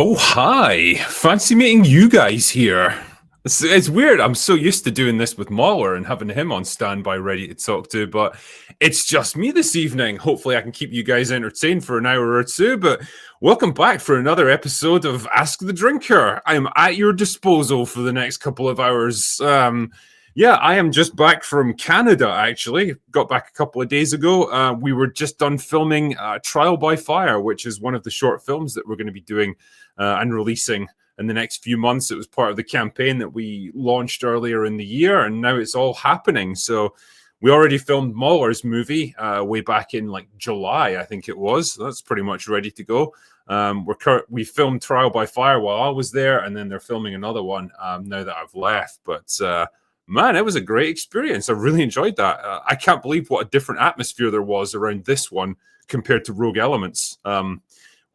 Oh, hi. Fancy meeting you guys here. It's weird. I'm so used to doing this with Mahler and having him on standby ready to talk to, but it's just me this evening. Hopefully, I can keep you guys entertained for an hour or two. But welcome back for another episode of Ask the Drinker. I'm at your disposal for the next couple of hours. Yeah, I am just back from Canada, actually. Got back a couple of days ago. We were just done filming Trial by Fire, which is one of the short films that we're going to be doing and releasing in the next few months. It was part of the campaign that we launched earlier in the year, and now it's all happening. So we already filmed Mahler's movie way back in like July, I think it was. That's pretty much ready to go. We filmed Trial by Fire while I was there, and then they're filming another one now that I've left. But man, it was a great experience. I really enjoyed that. I can't believe what a different atmosphere there was around this one compared to Rogue Elements.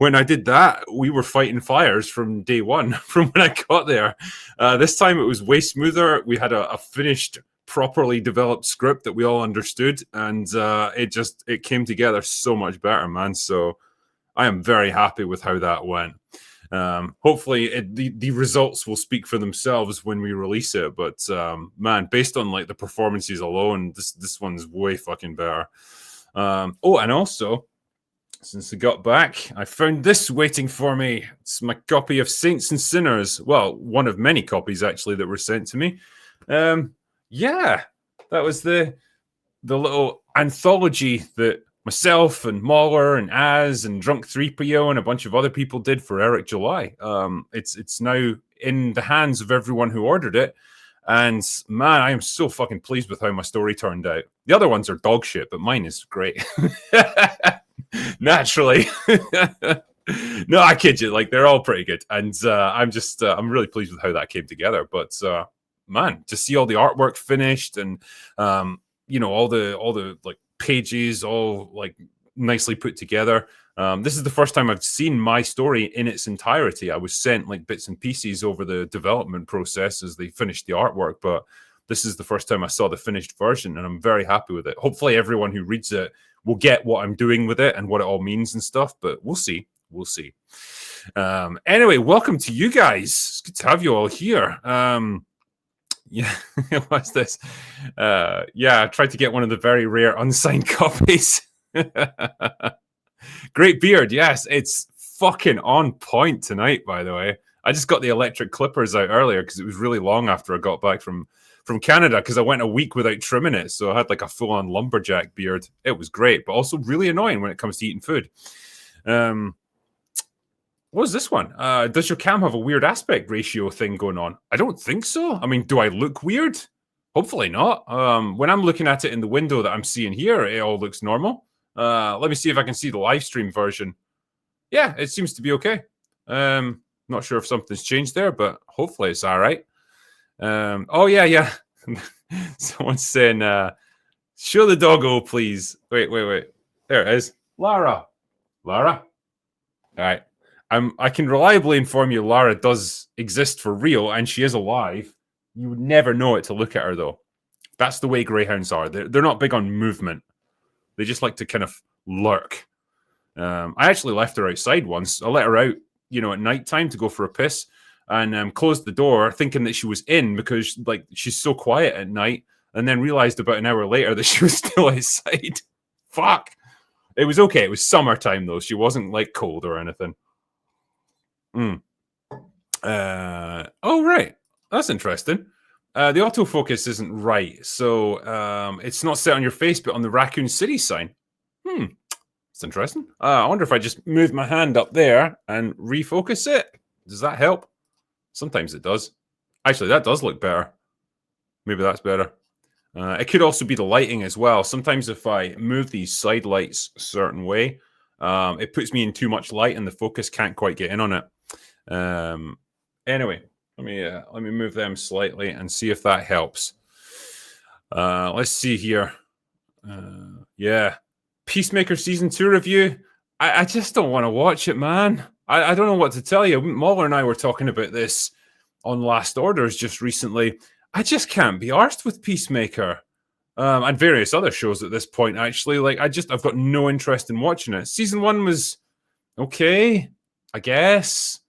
When I did that, we were fighting fires from day one, from when I got there. This time it was way smoother. We had a finished, properly developed script that we all understood, and it came together so much better, man. So I am very happy with how that went. Hopefully the results will speak for themselves when we release it. But man, based on like the performances alone, this one's way fucking better. And also, since I got back, I found this waiting for me. It's my copy of Saints and Sinners. Well, one of many copies actually that were sent to me. Yeah, that was the little anthology that myself and Mahler and Az and Drunk 3PO and a bunch of other people did for Eric July. It's now in the hands of everyone who ordered it. And man, I am so fucking pleased with how my story turned out. The other ones are dog shit, but mine is great. Naturally. No, I kid you. Like, they're all pretty good. And I'm really pleased with how that came together. But man, to see all the artwork finished and all the like pages all like nicely put together. This is the first time I've seen my story in its entirety. I was sent like bits and pieces over the development process as they finished the artwork, but this is the first time I saw the finished version, and I'm very happy with it. Hopefully everyone who reads it will get what I'm doing with it and what it all means and stuff, but we'll see. Anyway, welcome to you guys. It's good to have you all here. Yeah, what's this? Yeah, I tried to get one of the very rare unsigned copies. Great beard, yes, it's fucking on point tonight, by the way. I just got the electric clippers out earlier because it was really long after I got back from Canada, because I went a week without trimming it, so I had like a full-on lumberjack beard. It was great, but also really annoying when it comes to eating food. What is this one? Does your cam have a weird aspect ratio thing going on? I don't think so. I mean, do I look weird? Hopefully not. When I'm looking at it in the window that I'm seeing here, it all looks normal. Let me see if I can see the live stream version. Yeah, it seems to be okay. Not sure if something's changed there, but hopefully it's all right. Oh, yeah. Someone's saying, show the doggo, please. Wait. There it is. Lara. All right. I can reliably inform you Lara does exist for real, and she is alive. You would never know it to look at her, though. That's the way greyhounds are. They're not big on movement. They just like to kind of lurk. I actually left her outside once. I let her out, at nighttime to go for a piss, and closed the door thinking that she was in because like she's so quiet at night, and then realized about an hour later that she was still outside. Fuck. It was okay. It was summertime, though. She wasn't like cold or anything. Oh, right. That's interesting. The autofocus isn't right. So it's not set on your face, but on the Raccoon City sign. It's interesting. I wonder if I just move my hand up there and refocus it. Does that help? Sometimes it does. Actually, that does look better. Maybe that's better. It could also be the lighting as well. Sometimes if I move these side lights a certain way, it puts me in too much light and the focus can't quite get in on it. Anyway, let me move them slightly and see if that helps. Let's see here. Yeah, Peacemaker season 2 review. I just don't want to watch it, man. I don't know what to tell you. Mahler and I were talking about this on Last Orders just recently. I just can't be arsed with Peacemaker. And various other shows at this point, actually. Like, I've got no interest in watching it. Season 1 was okay, I guess.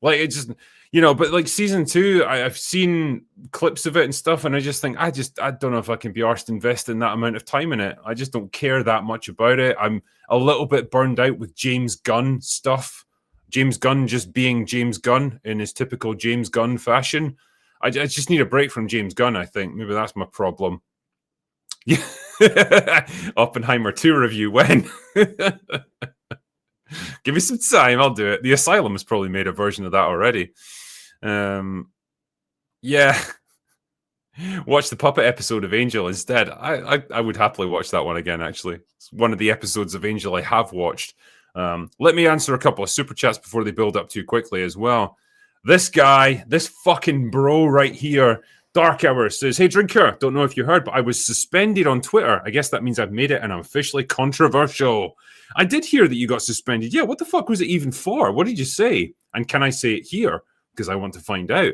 Like it just, but like season 2, I've seen clips of it and stuff, and I just think I don't know if I can be arsed investing that amount of time in it. I just don't care that much about it. I'm a little bit burned out with James Gunn stuff. James Gunn just being James Gunn in his typical James Gunn fashion. I just need a break from James Gunn, I think. Maybe that's my problem. Yeah. Oppenheimer 2 review when? Give me some time, I'll do it. The Asylum has probably made a version of that already. Yeah. Watch the puppet episode of Angel instead. I would happily watch that one again, actually. It's one of the episodes of Angel I have watched. Let me answer a couple of super chats before they build up too quickly as well. This guy, this fucking bro right here, Dark Hour, says, "Hey, Drinker, don't know if you heard, but I was suspended on Twitter. I guess that means I've made it and I'm officially controversial." I did hear that you got suspended. Yeah, what the fuck was it even for? What did you say? And can I say it here? Because I want to find out.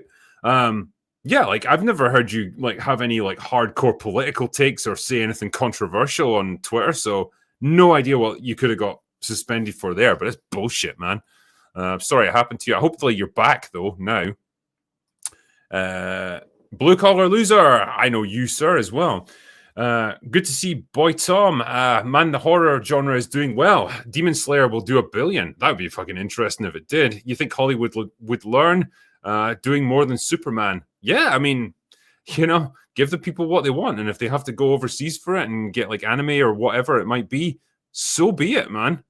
Yeah, like I've never heard you like have any like hardcore political takes or say anything controversial on Twitter, so no idea what you could have got suspended for there, but it's bullshit, man. Sorry it happened to you. Hopefully you're back though now. Blue Collar Loser, I know you, sir, as well. Good to see Boy Tom. Man, the horror genre is doing well. Demon Slayer will do $1 billion. That would be fucking interesting if it did. You think Hollywood would learn doing more than Superman? Yeah, I mean, give the people what they want, and if they have to go overseas for it and get like anime or whatever it might be, so be it, man.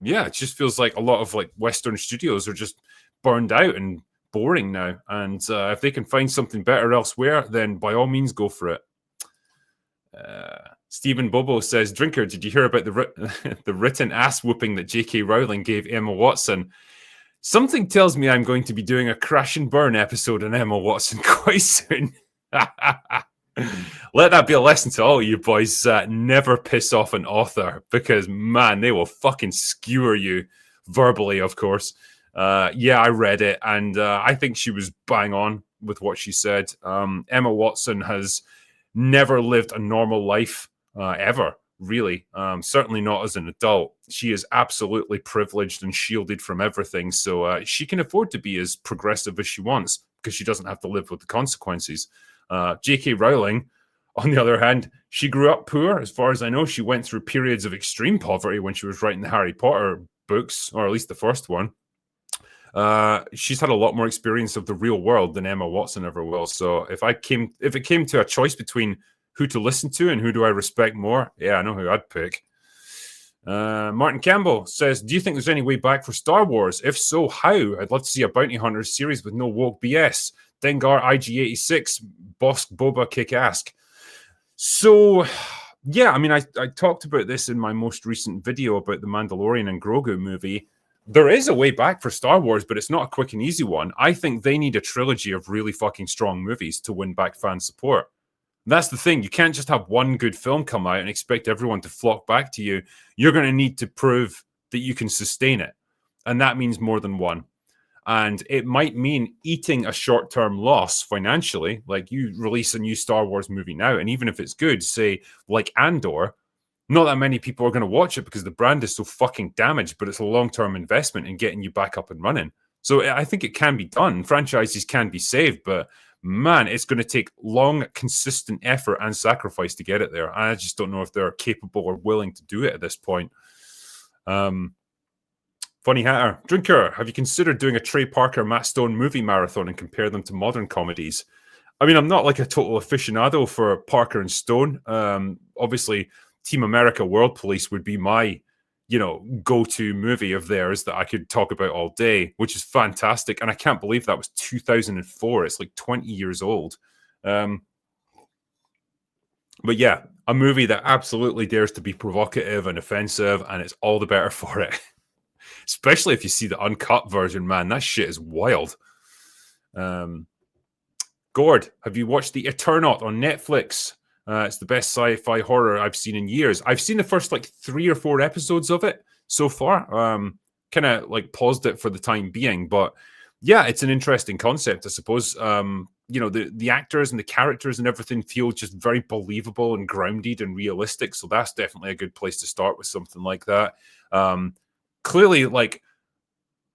Yeah, it just feels like a lot of like Western studios are just burned out and boring now, and if they can find something better elsewhere, then by all means go for it. Stephen Bobo says, "Drinker, did you hear about the written ass whooping that J.K. Rowling gave Emma Watson? Something tells me I'm going to be doing a Crash and Burn episode on Emma Watson quite soon." Let that be a lesson to all you boys. Never piss off an author, because, man, they will fucking skewer you verbally, of course. Yeah, I read it, and I think she was bang on with what she said. Emma Watson has never lived a normal life ever, really. Certainly not as an adult. She is absolutely privileged and shielded from everything, so she can afford to be as progressive as she wants because she doesn't have to live with the consequences. J.K. Rowling, on the other hand, she grew up poor. As far as I know, she went through periods of extreme poverty when she was writing the Harry Potter books, or at least the first one. She's had a lot more experience of the real world than Emma Watson ever will. So if it came to a choice between who to listen to and who do I respect more, yeah, I know who I'd pick. Martin Campbell says, "Do you think there's any way back for Star Wars? If so, how? I'd love to see a Bounty Hunters series with no woke BS. Dengar IG-86, Bosk Boba kick-ass." So, yeah, I mean, I talked about this in my most recent video about the Mandalorian and Grogu movie. There is a way back for Star Wars, but it's not a quick and easy one. I think they need a trilogy of really fucking strong movies to win back fan support. That's the thing. You can't just have one good film come out and expect everyone to flock back to you. You're going to need to prove that you can sustain it. And that means more than one. And it might mean eating a short-term loss financially. Like you release a new Star Wars movie now, and even if it's good, say like Andor, not that many people are going to watch it because the brand is so fucking damaged, but it's a long-term investment in getting you back up and running. So I think it can be done. Franchises can be saved, but man, it's going to take long, consistent effort and sacrifice to get it there. I just don't know if they're capable or willing to do it at this point. Funny Hatter, Drinker, have you considered doing a Trey Parker, Matt Stone movie marathon and compare them to modern comedies? I mean, I'm not like a total aficionado for Parker and Stone. Obviously, Team America World Police would be my, go-to movie of theirs that I could talk about all day, which is fantastic. And I can't believe that was 2004. It's like 20 years old. But yeah, a movie that absolutely dares to be provocative and offensive, and it's all the better for it. Especially if you see the uncut version, man, that shit is wild. Gord, have you watched The Eternaut on Netflix? It's the best sci-fi horror I've seen in years. I've seen the first 3 or 4 episodes of it so far. Kind of paused it for the time being, but yeah, it's an interesting concept, I suppose. The actors and the characters and everything feel just very believable and grounded and realistic. So that's definitely a good place to start with something like that. Clearly,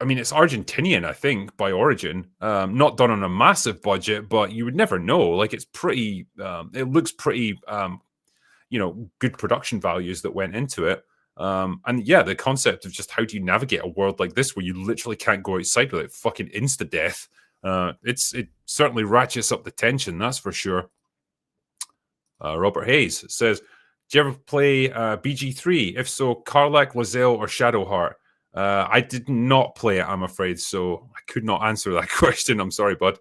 I mean, it's Argentinian, I think, by origin. Not done on a massive budget, but you would never know. Like, it's pretty. It looks pretty. Good production values that went into it. And yeah, the concept of just how do you navigate a world like this where you literally can't go outside without fucking insta death. It certainly ratchets up the tension, that's for sure. Robert Hayes says, "Do you ever play BG3? If so, Karlach, Lae'zel, or Shadowheart?" I did not play it, I'm afraid, so I could not answer that question. I'm sorry, bud.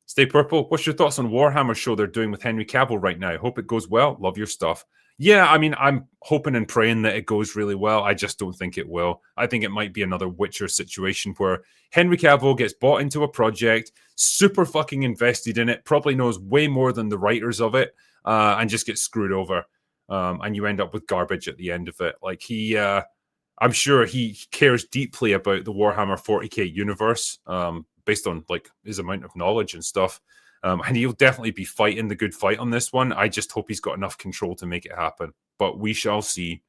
Stay Purple, what's your thoughts on Warhammer show they're doing with Henry Cavill right now? Hope it goes well. Love your stuff. Yeah, I mean, I'm hoping and praying that it goes really well. I just don't think it will. I think it might be another Witcher situation where Henry Cavill gets bought into a project, super fucking invested in it, probably knows way more than the writers of it, and just gets screwed over. And you end up with garbage at the end of it. Like I'm sure he cares deeply about the Warhammer 40k universe, based on like his amount of knowledge and stuff. And he'll definitely be fighting the good fight on this one. I just hope he's got enough control to make it happen. But we shall see.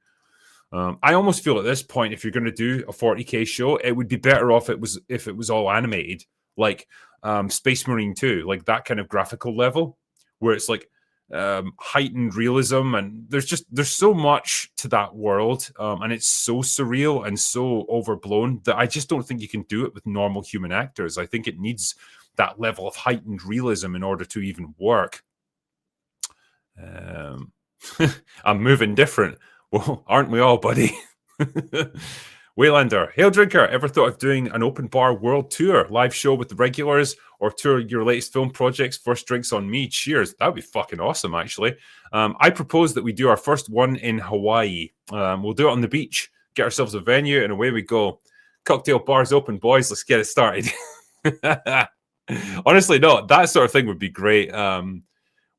I almost feel at this point, if you're going to do a 40k show, it would be better off if it was all animated, like Space Marine 2, like that kind of graphical level, where it's like heightened realism, and there's so much to that world, and it's so surreal and so overblown that I just don't think you can do it with normal human actors. I think it needs that level of heightened realism in order to even work. I'm moving different. Well, aren't we all, buddy? Waylander, Hail Drinker, ever thought of doing an open bar world tour, live show with the regulars, or tour your latest film projects? First drinks on me. Cheers. That would be fucking awesome, actually. I propose that we do our first one in Hawaii. We'll do it on the beach, get ourselves a venue, and away we go. Cocktail bars open, boys. Let's get it started. Honestly, no, that sort of thing would be great.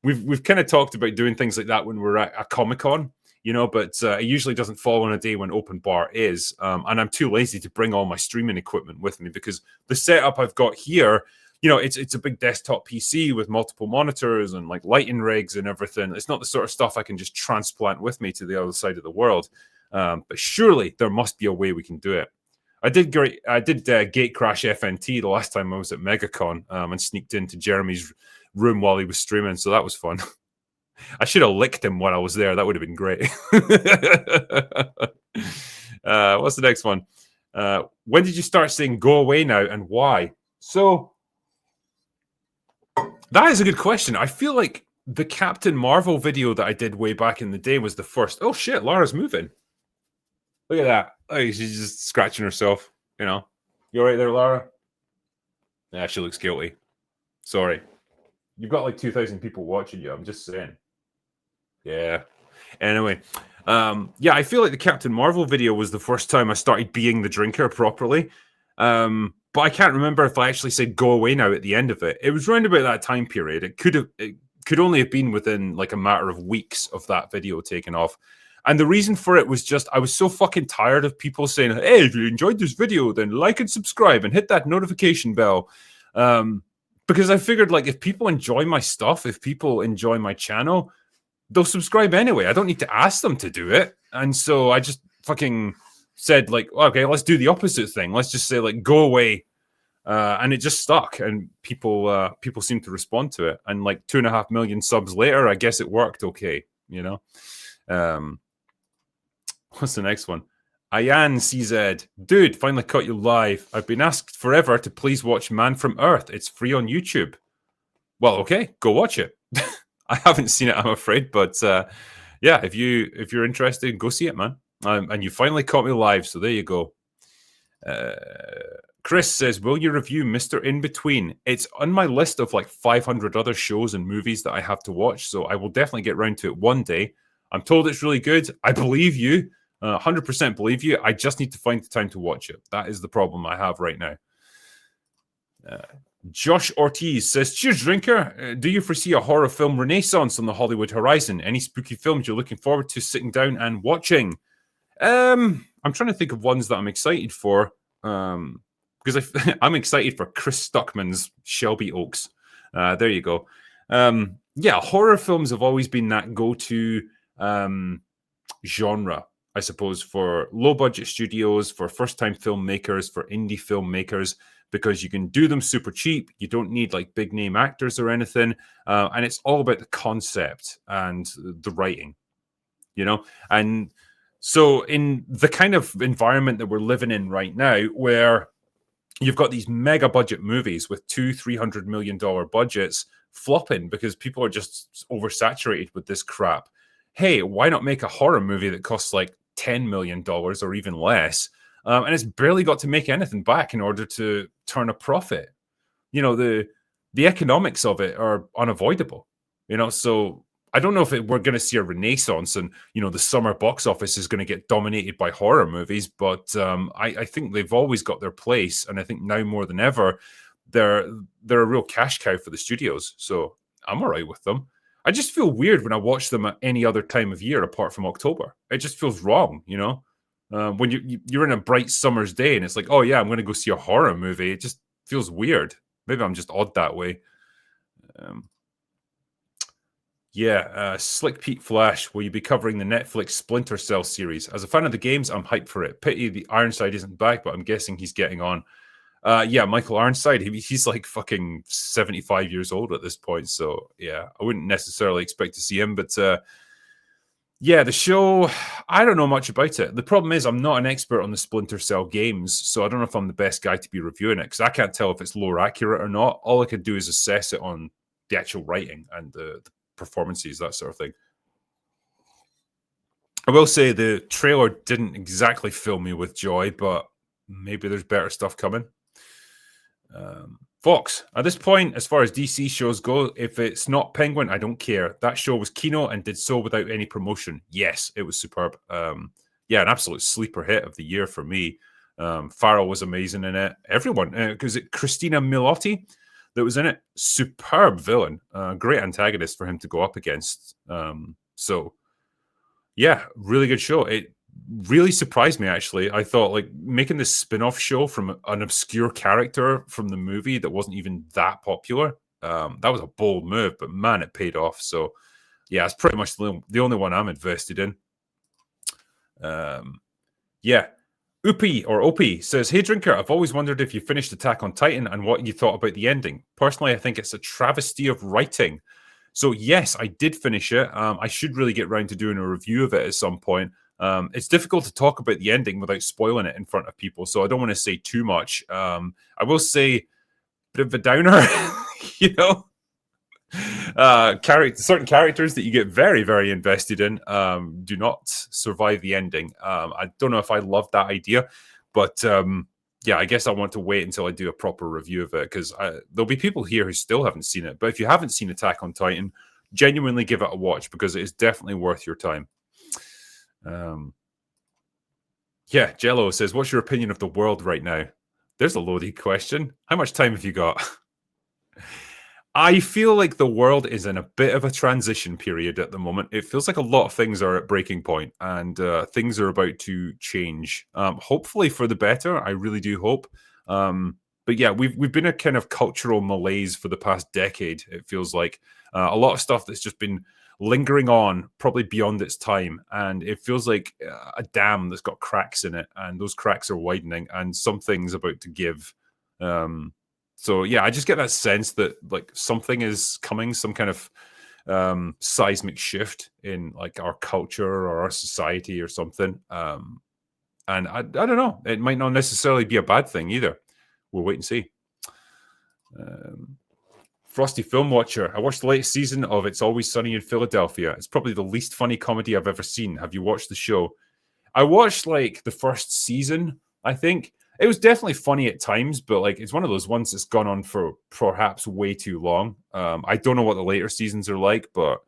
We've kind of talked about doing things like that when we're at a Comic-Con, but it usually doesn't fall on a day when open bar is. And I'm too lazy to bring all my streaming equipment with me because the setup I've got here, it's a big desktop PC with multiple monitors and like lighting rigs and everything. It's not the sort of stuff I can just transplant with me to the other side of the world. But surely there must be a way we can do it. I did gate crash FNT the last time I was at MegaCon, and sneaked into Jeremy's room while he was streaming, so that was fun. I should have licked him when I was there. That would have been great. What's the next one? When did you start saying "go away now" and why? So that is a good question. I feel like the Captain Marvel video that I did way back in the day was the first. Oh shit, Lara's moving. Look at that. Oh, she's just scratching herself. You all right there, Lara? Yeah, she looks guilty. Sorry. You've got like 2,000 people watching you. I'm just saying. Yeah. Anyway, I feel like the Captain Marvel video was the first time I started being the drinker properly. But I can't remember if I actually said "go away now" at the end of it. It was around about that time period. It could only have been within like a matter of weeks of that video taking off. And the reason for it was just I was so fucking tired of people saying, "Hey, if you enjoyed this video, then like and subscribe and hit that notification bell." Because I figured, like, if people enjoy my stuff, if people enjoy my channel, they'll subscribe anyway. I don't need to ask them to do it. And so I just fucking said, like, okay, let's do the opposite thing. Let's just say, like, go away. And it just stuck. And people seem to respond to it. And like 2.5 million subs later, I guess it worked okay, What's the next one? Ayan CZ. Dude, finally caught you live. I've been asked forever to please watch Man from Earth. It's free on YouTube. Well, okay, go watch it. I haven't seen it, I'm afraid, but if you're interested, go see it, man. And you finally caught me live, so there you go. Chris says, will you review Mr. In Between? It's on my list of like 500 other shows and movies that I have to watch, so I will definitely get around to it one day. I'm told it's really good. I believe you. 100% believe you. I just need to find the time to watch it. That is the problem I have right now. Josh Ortiz says, cheers, drinker. Do you foresee a horror film renaissance on the Hollywood horizon? Any spooky films you're looking forward to sitting down and watching? I'm trying to think of ones that I'm excited for. Because I'm excited for Chris Stuckman's Shelby Oaks. There you go. Horror films have always been that go-to genre. I suppose, for low budget studios, for first time filmmakers, for indie filmmakers, because you can do them super cheap. You don't need like big name actors or anything. And it's all about the concept and the writing, you know? And so, in the kind of environment that we're living in right now, where you've got these mega budget movies with $200-300 million budgets flopping because people are just oversaturated with this crap. Hey, why not make a horror movie that costs like $10 million or even less? And it's barely got to make anything back in order to turn a profit. The economics of it are unavoidable. So I don't know if we're going to see a renaissance, and the summer box office is going to get dominated by horror movies. But I think they've always got their place, and I think now more than ever, they're a real cash cow for the studios. So I'm all right with them. I just feel weird when I watch them at any other time of year apart from October. It just feels wrong, when you're in a bright summer's day and it's like, oh yeah, I'm going to go see a horror movie. It just feels weird. Maybe I'm just odd that way. Slick Pete Flash, will you be covering the Netflix Splinter Cell series? As a fan of the games, I'm hyped for it. Pity the Ironside isn't back, but I'm guessing he's getting on. Michael Ironside, he's like fucking 75 years old at this point. So, yeah, I wouldn't necessarily expect to see him. But, the show, I don't know much about it. The problem is I'm not an expert on the Splinter Cell games, so I don't know if I'm the best guy to be reviewing it, because I can't tell if it's lore accurate or not. All I could do is assess it on the actual writing and the performances, that sort of thing. I will say the trailer didn't exactly fill me with joy, but maybe there's better stuff coming. Fox, at this point, as far as DC shows go, if it's not Penguin, I don't care. That show was Kino and did so without any promotion. Yes, it was superb. An absolute sleeper hit of the year for me. Farrell was amazing in it. Everyone, because Christina Milioti that was in it, superb villain, great antagonist for him to go up against. Really good show. It really surprised me, actually. I thought like making this spin-off show from an obscure character from the movie that wasn't even that popular, that was a bold move, but man, it paid off. So yeah, it's pretty much the only one I'm invested in. Opie says, hey Drinker, I've always wondered if you finished Attack on Titan and what you thought about the ending. Personally, I think it's a travesty of writing. So yes, I did finish it. I should really get around to doing a review of it at some point. It's difficult to talk about the ending without spoiling it in front of people, so I don't want to say too much. I will say, bit of a downer, certain characters that you get very, very invested in do not survive the ending. I don't know if I love that idea, but I guess I want to wait until I do a proper review of it, because there'll be people here who still haven't seen it. But if you haven't seen Attack on Titan, genuinely give it a watch, because it is definitely worth your time. Jello says, what's your opinion of the world right now? There's a loaded question. How much time have you got? I feel like the world is in a bit of a transition period at the moment. It feels like a lot of things are at breaking point, and things are about to change. Hopefully for the better. I really do hope. But yeah, we've been a kind of cultural malaise for the past decade. It feels like a lot of stuff that's just been lingering on, probably beyond its time, and it feels like a dam that's got cracks in it, and those cracks are widening, and something's about to give. So yeah, I just get that sense that like something is coming, some kind of seismic shift in like our culture or our society or something. And I don't know, it might not necessarily be a bad thing either. We'll wait and see. Frosty Film Watcher, I watched the latest season of It's Always Sunny in Philadelphia. It's probably the least funny comedy I've ever seen. Have you watched the show? I watched like the first season, I think. It was definitely funny at times, but like it's one of those ones that's gone on for perhaps way too long. I don't know what the later seasons are like, but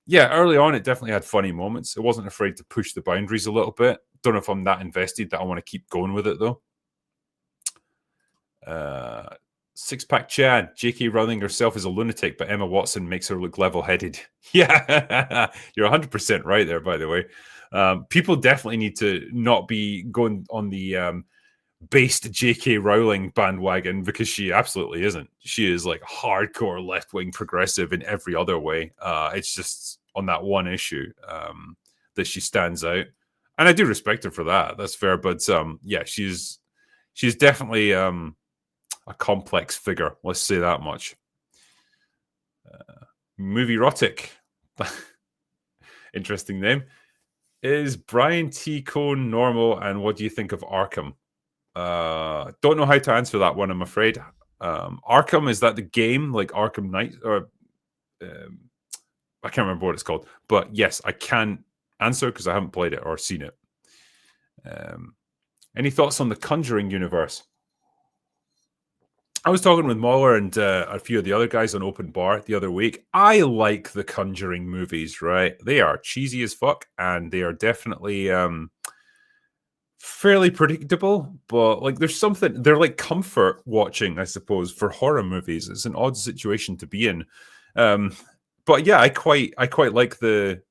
yeah, early on it definitely had funny moments. It wasn't afraid to push the boundaries a little bit. Don't know if I'm that invested that I want to keep going with it though. Six Pack Chad, J.K. Rowling herself is a lunatic, but Emma Watson makes her look level-headed. Yeah, you're 100% right there, by the way. People definitely need to not be going on the based J.K. Rowling bandwagon, because she absolutely isn't. She is like hardcore left-wing progressive in every other way. It's just on that one issue that she stands out. and I do respect her for that. That's fair, but yeah, she's definitely a complex figure. Let's say that much. Movie erotic, interesting name. Is Brian T. Cone normal, and what do you think of Arkham? Don't know how to answer that one, I'm afraid. Arkham, is that the game like Arkham Knight, or I can't remember what it's called, but yes, I can answer because I haven't played it or seen it. Any thoughts on the Conjuring universe? I was talking with Mauler and a few of the other guys on Open Bar the other week. I like the Conjuring movies, right? They are cheesy as fuck, and they are definitely fairly predictable, but like there's something, they're like comfort watching, I suppose, for horror movies. It's an odd situation to be in. But yeah, I quite like the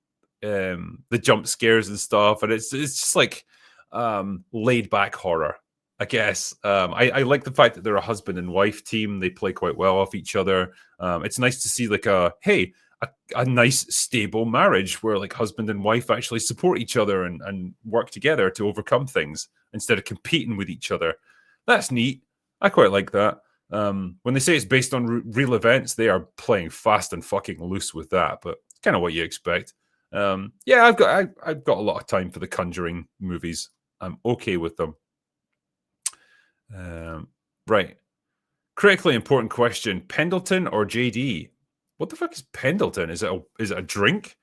jump scares and stuff, and it's just like laid back horror, I guess. I like the fact that they're a husband and wife team. They play quite well off each other. It's nice to see like a nice stable marriage where like husband and wife actually support each other and work together to overcome things instead of competing with each other. That's neat. I quite like that. When they say it's based on real events, they are playing fast and fucking loose with that, but it's kind of what you expect. Yeah, I've got a lot of time for the Conjuring movies. I'm okay with them. Right. Critically important question: Pendleton or JD? What the fuck is Pendleton? Is it a drink?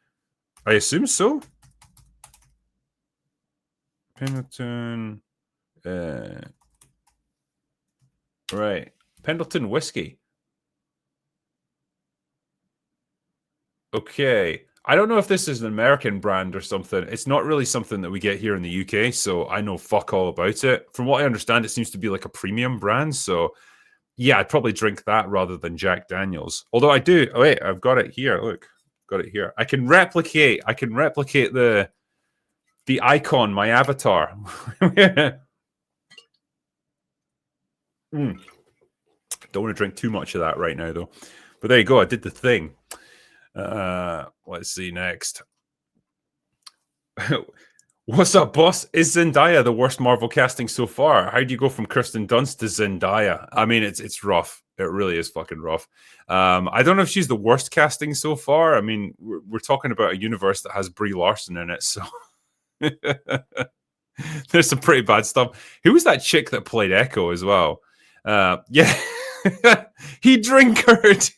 I assume so. Pendleton. Right. Pendleton whiskey. Okay. I don't know if this is an American brand or something. It's not really something that we get here in the UK, so I know fuck all about it. From what I understand, it seems to be like a premium brand, so yeah, I'd probably drink that rather than Jack Daniels. Although I do. Oh wait, I've got it here. Look, got it here. I can replicate the icon, my avatar. Don't want to drink too much of that right now, though. But there you go. I did the thing. Let's see next. What's up, boss? Is Zendaya the worst Marvel casting so far? How do you go from Kirsten Dunst to Zendaya? I mean, it's rough. It really is fucking rough. I don't know if she's the worst casting so far. I mean, we're talking about a universe that has Brie Larson in it, so there's some pretty bad stuff. Who was that chick that played Echo as well? Yeah, he drinkered.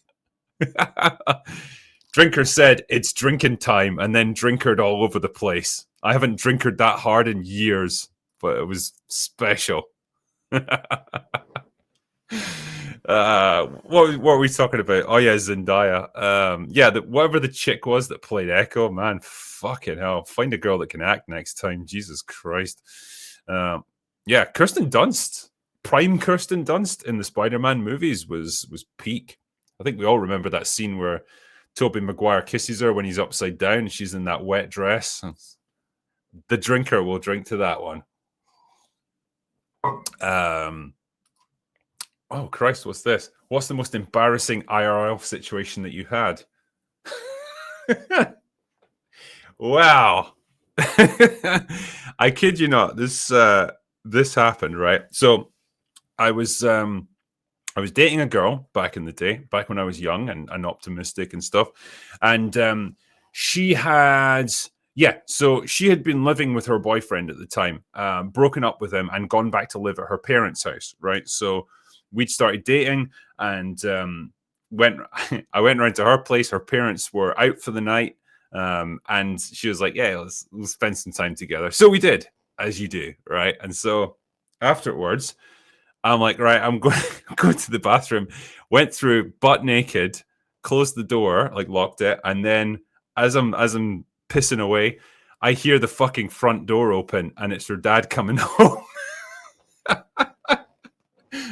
Drinker said it's drinking time, and then drinkered all over the place. I haven't drinkered that hard in years, but it was special. What were we talking about? Oh yeah, Zendaya. Yeah, whatever the chick was that played Echo, man, fucking hell. Find a girl that can act next time. Jesus Christ. Yeah, Kirsten Dunst, prime Kirsten Dunst in the Spider-Man movies was peak. I think we all remember that scene where Tobey Maguire kisses her when he's upside down and she's in that wet dress. The drinker will drink to that one. Oh, Christ, what's this? What's the most embarrassing IRL situation that you had? Wow. I kid you not. This happened, right? So I was dating a girl back in the day, back when I was young and optimistic and stuff. And she had been living with her boyfriend at the time, broken up with him and gone back to live at her parents' house, right? So we'd started dating, and I went around to her place. Her parents were out for the night, and she was like, yeah, let's spend some time together. So we did, as you do, right? And so afterwards, I'm like, right, I'm going go to the bathroom, went through butt naked, closed the door, like locked it, and then as I'm pissing away, I hear the fucking front door open, and it's her dad coming home.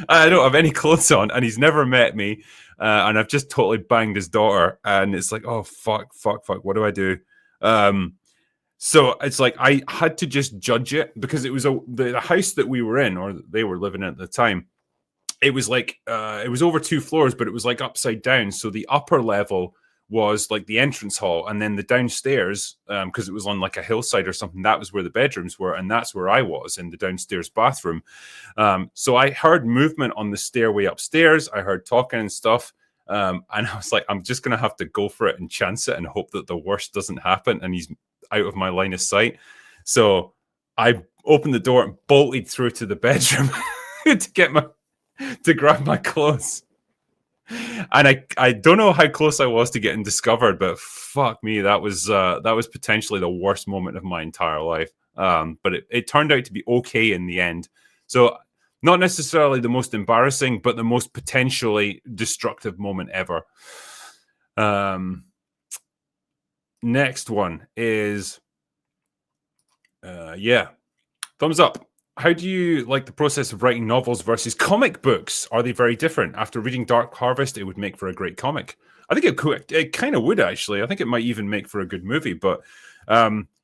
I don't have any clothes on, and he's never met me, and I've just totally banged his daughter, and it's like, oh fuck, what do I do? So it's like I had to just judge it, because it was the house that we were in, or they were living in at the time. It was like it was over 2 floors, but it was like upside down. So the upper level was like the entrance hall, and then the downstairs, because it was on like a hillside or something, that was where the bedrooms were, and that's where I was, in the downstairs bathroom. So I heard movement on the stairway upstairs. I heard talking and stuff. And I was like, I'm just going to have to go for it and chance it and hope that the worst doesn't happen and he's out of my line of sight. So I opened the door and bolted through to the bedroom to grab my clothes. And I don't know how close I was to getting discovered, but fuck me, that was potentially the worst moment of my entire life. But it turned out to be okay in the end. So not necessarily the most embarrassing, but the most potentially destructive moment ever. Next one is, thumbs up. How do you like the process of writing novels versus comic books? Are they very different? After reading Dark Harvest, it would make for a great comic. I think it kind of would, actually. I think it might even make for a good movie. But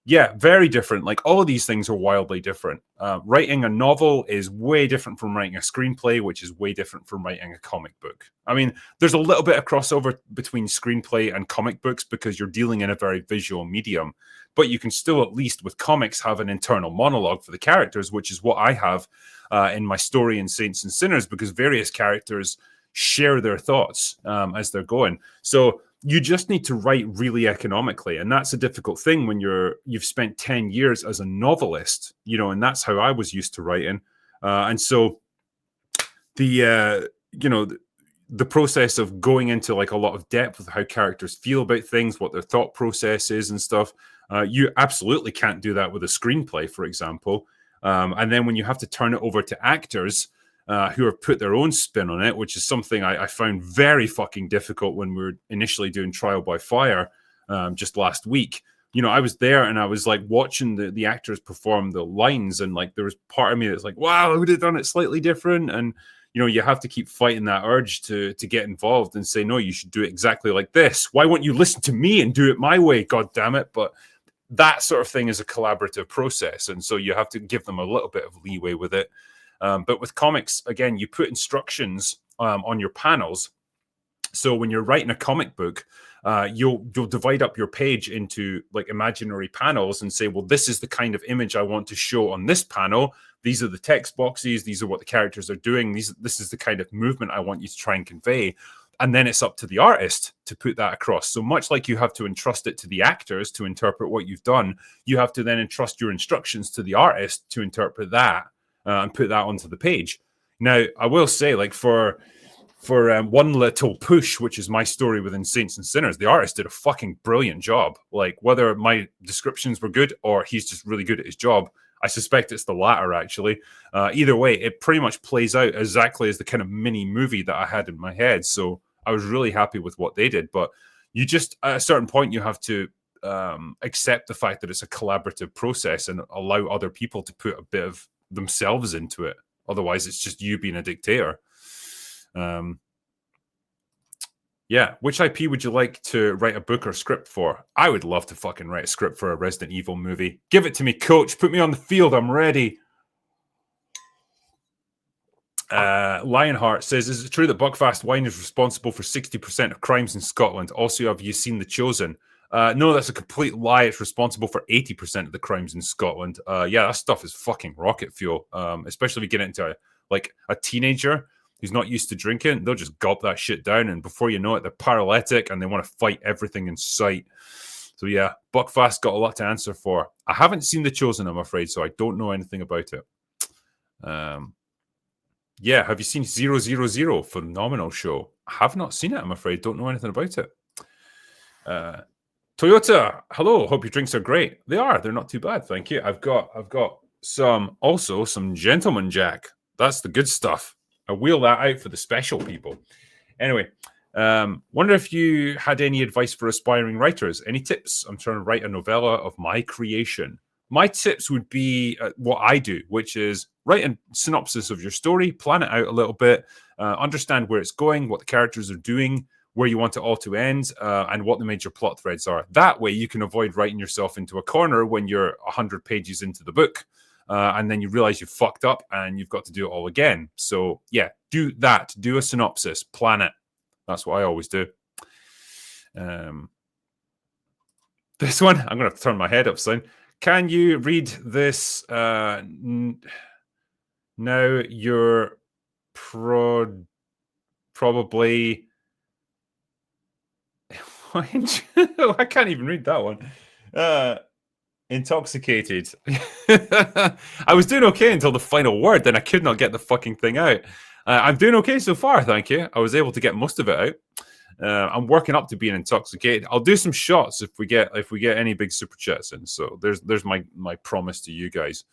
yeah, very different. Like, all of these things are wildly different. Writing a novel is way different from writing a screenplay, which is way different from writing a comic book. I mean, there's a little bit of crossover between screenplay and comic books because you're dealing in a very visual medium. But you can still, at least with comics, have an internal monologue for the characters, which is what I have in my story in Saints and Sinners, because various characters share their thoughts as they're going. So you just need to write really economically, and that's a difficult thing when you've spent 10 years as a novelist, and that's how I was used to writing. And so the process of going into like a lot of depth with how characters feel about things, what their thought process is and stuff, you absolutely can't do that with a screenplay, for example. And then when you have to turn it over to actors who have put their own spin on it, which is something I found very fucking difficult when we were initially doing Trial by Fire just last week. I was there and I was like watching the actors perform the lines, and like there was part of me that's like, wow, I would have done it slightly different. And you have to keep fighting that urge to get involved and say, no, you should do it exactly like this. Why won't you listen to me and do it my way? God damn it. But that sort of thing is a collaborative process. And so you have to give them a little bit of leeway with it. But with comics, again, you put instructions on your panels. So when you're writing a comic book, you'll divide up your page into like imaginary panels and say, well, this is the kind of image I want to show on this panel. These are the text boxes. These are what the characters are doing. This is the kind of movement I want you to try and convey. And then it's up to the artist to put that across. So much like you have to entrust it to the actors to interpret what you've done, you have to then entrust your instructions to the artist to interpret that and put that onto the page. Now, I will say, like, for One Little Push, which is my story within Saints and Sinners, the artist did a fucking brilliant job. Like, whether my descriptions were good or he's just really good at his job, I suspect it's the latter, actually. Either way, it pretty much plays out exactly as the kind of mini movie that I had in my head. So I was really happy with what they did. But you just, at a certain point, you have to accept the fact that it's a collaborative process and allow other people to put a bit of themselves into it. Otherwise, it's just you being a dictator. Yeah, which IP would you like to write a book or script for? I would love to fucking write a script for a Resident Evil movie. Give it to me, coach. Put me on the field. I'm ready. Lionheart says, is it true that Buckfast wine is responsible for 60% of crimes in Scotland? Also, have you seen The Chosen? No, that's a complete lie. It's responsible for 80% of the crimes in Scotland. Yeah, that stuff is fucking rocket fuel. Especially if you get into a teenager who's not used to drinking, they'll just gulp that shit down, and before you know it, they're paralytic and they want to fight everything in sight. So yeah, Buckfast got a lot to answer for. I haven't seen The Chosen, I'm afraid, so I don't know anything about it. Yeah, have you seen 000? Phenomenal show. I have not seen it, I'm afraid. Don't know anything about it. Toyota, hello. Hope your drinks are great. They are. They're not too bad, thank you. I've got some Gentleman Jack. That's the good stuff. I wheel that out for the special people. Anyway, wonder if you had any advice for aspiring writers. Any tips? I'm trying to write a novella of my creation. My tips would be what I do, which is write a synopsis of your story, plan it out a little bit, understand where it's going, what the characters are doing, where you want it all to end, and what the major plot threads are. That way you can avoid writing yourself into a corner when you're 100 pages into the book. And then you realize you fucked up and you've got to do it all again. So yeah, do that. Do a synopsis. Plan it. That's what I always do. This one, I'm going to have to turn my head upside. Can you read this? Now you're probably. I can't even read that one. Intoxicated. I was doing okay until the final word, then I could not get the fucking thing out. I'm doing okay so far, thank you. I was able to get most of it out. I'm working up to being intoxicated. I'll do some shots if we get any big super chats in. So there's my promise to you guys.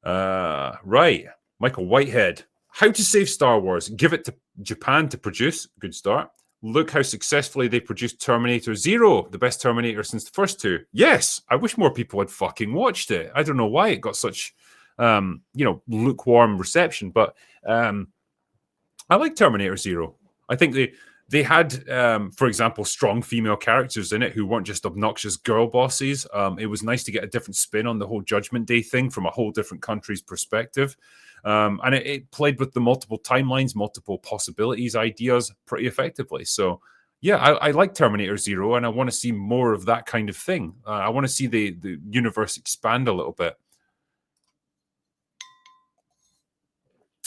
Right, Michael Whitehead. How to save Star Wars? Give it to Japan to produce. Good start. Look how successfully they produced Terminator Zero, the best Terminator since the first two. Yes, I wish more people had fucking watched it. I don't know why it got such, lukewarm reception, but I like Terminator Zero. I think they had, for example, strong female characters in it who weren't just obnoxious girl bosses. It was nice to get a different spin on the whole Judgment Day thing from a whole different country's perspective. And it played with the multiple timelines, multiple possibilities, ideas pretty effectively. So, yeah, I like Terminator Zero, and I want to see more of that kind of thing. I want to see the universe expand a little bit.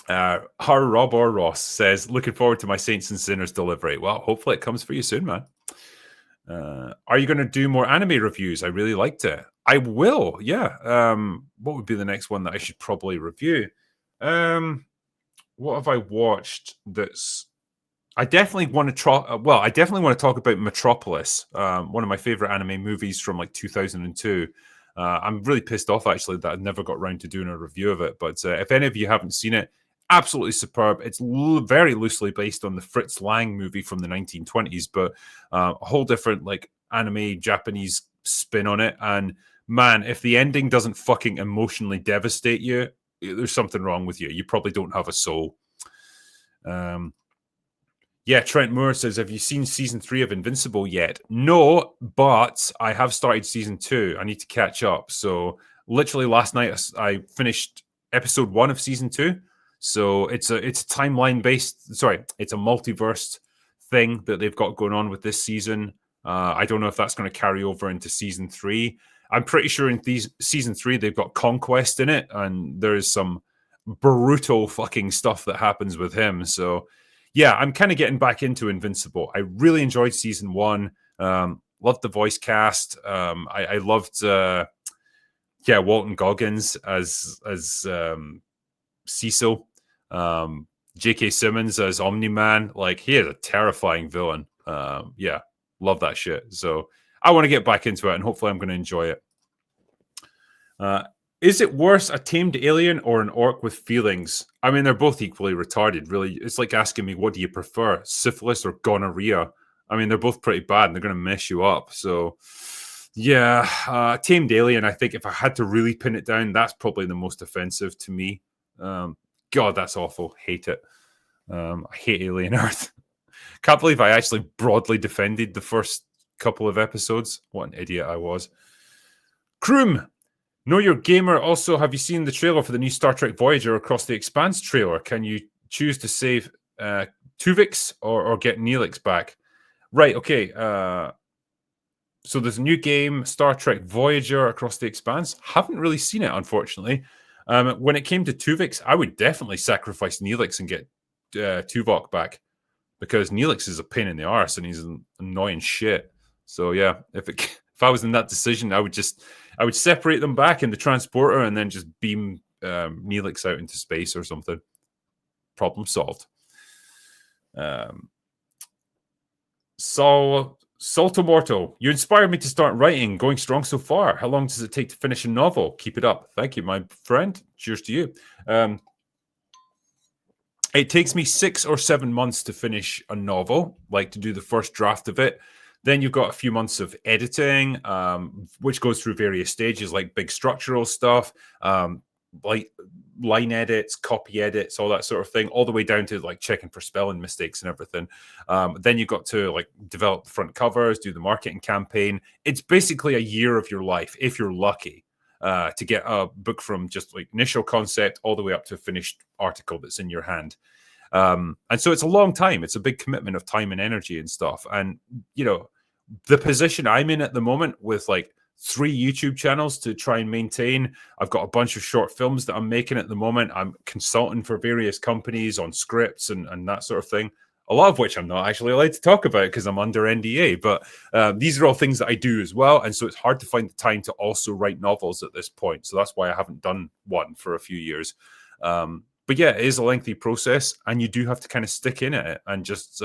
Rob or Ross says, looking forward to my Saints and Sinners delivery. Well, hopefully it comes for you soon, man. Are you going to do more anime reviews? I really liked it. I will, yeah. What would be the next one that I should probably review? What have I watched that's... I definitely want to try... I definitely want to talk about Metropolis, one of my favorite anime movies from like 2002. I'm really pissed off, actually, that I never got around to doing a review of it. But if any of you haven't seen it, absolutely superb. It's very loosely based on the Fritz Lang movie from the 1920s, but a whole different like anime Japanese spin on it. And man, if the ending doesn't fucking emotionally devastate you, there's something wrong with you. You probably don't have a soul. Yeah, Trent Moore says, have you seen season 3 of Invincible yet? No, but I have started season 2. I need to catch up. So literally last night I finished episode 1 of season 2. So it's a timeline based. Sorry, it's a multiverse thing that they've got going on with this season. I don't know if that's going to carry over into season 3. I'm pretty sure in season 3 they've got Conquest in it, and there is some brutal fucking stuff that happens with him. So yeah, I'm kind of getting back into Invincible. I really enjoyed season 1. Loved the voice cast. I loved Walton Goggins as Cecil. J.K. Simmons as Omni-Man. Like, he is a terrifying villain. Yeah, love that shit. So I want to get back into it, and hopefully I'm going to enjoy it. Is it worse a tamed alien or an orc with feelings? I mean, they're both equally retarded, really. It's like asking me, what do you prefer, syphilis or gonorrhea? I mean, they're both pretty bad, and they're going to mess you up. So yeah, tamed alien, I think if I had to really pin it down, that's probably the most offensive to me. God, that's awful. Hate it. I hate Alien Earth. Can't believe I actually broadly defended the first couple of episodes. What an idiot I was. Kroom, Know Your Gamer. Also, have you seen the trailer for the new Star Trek Voyager Across the Expanse trailer? Can you choose to save Tuvix or get Neelix back? Right, okay. So there's a new game, Star Trek Voyager Across the Expanse. Haven't really seen it, unfortunately. When it came to Tuvix, I would definitely sacrifice Neelix and get Tuvok back, because Neelix is a pain in the arse and he's an annoying shit. So yeah, if I was in that decision, I would separate them back in the transporter and then just beam Neelix out into space or something. Problem solved. Saltomorto, you inspired me to start writing. Going strong so far. How long does it take to finish a novel? Keep it up. Thank you, my friend. Cheers to you. It takes me 6 or 7 months to finish a novel, like to do the first draft of it. Then you've got a few months of editing, which goes through various stages, like big structural stuff, like line edits, copy edits, all that sort of thing, all the way down to like checking for spelling mistakes and everything. Then you've got to like develop the front covers, do the marketing campaign. It's basically a year of your life, if you're lucky, to get a book from just like initial concept all the way up to a finished article that's in your hand. And so it's a long time. It's a big commitment of time and energy and stuff. And, you know, the position I'm in at the moment with like 3 YouTube channels to try and maintain. I've got a bunch of short films that I'm making at the moment. I'm consulting for various companies on scripts and that sort of thing. A lot of which I'm not actually allowed to talk about because I'm under NDA. But these are all things that I do as well. And so it's hard to find the time to also write novels at this point. So that's why I haven't done one for a few years. But yeah, it is a lengthy process, and you do have to kind of stick in it and just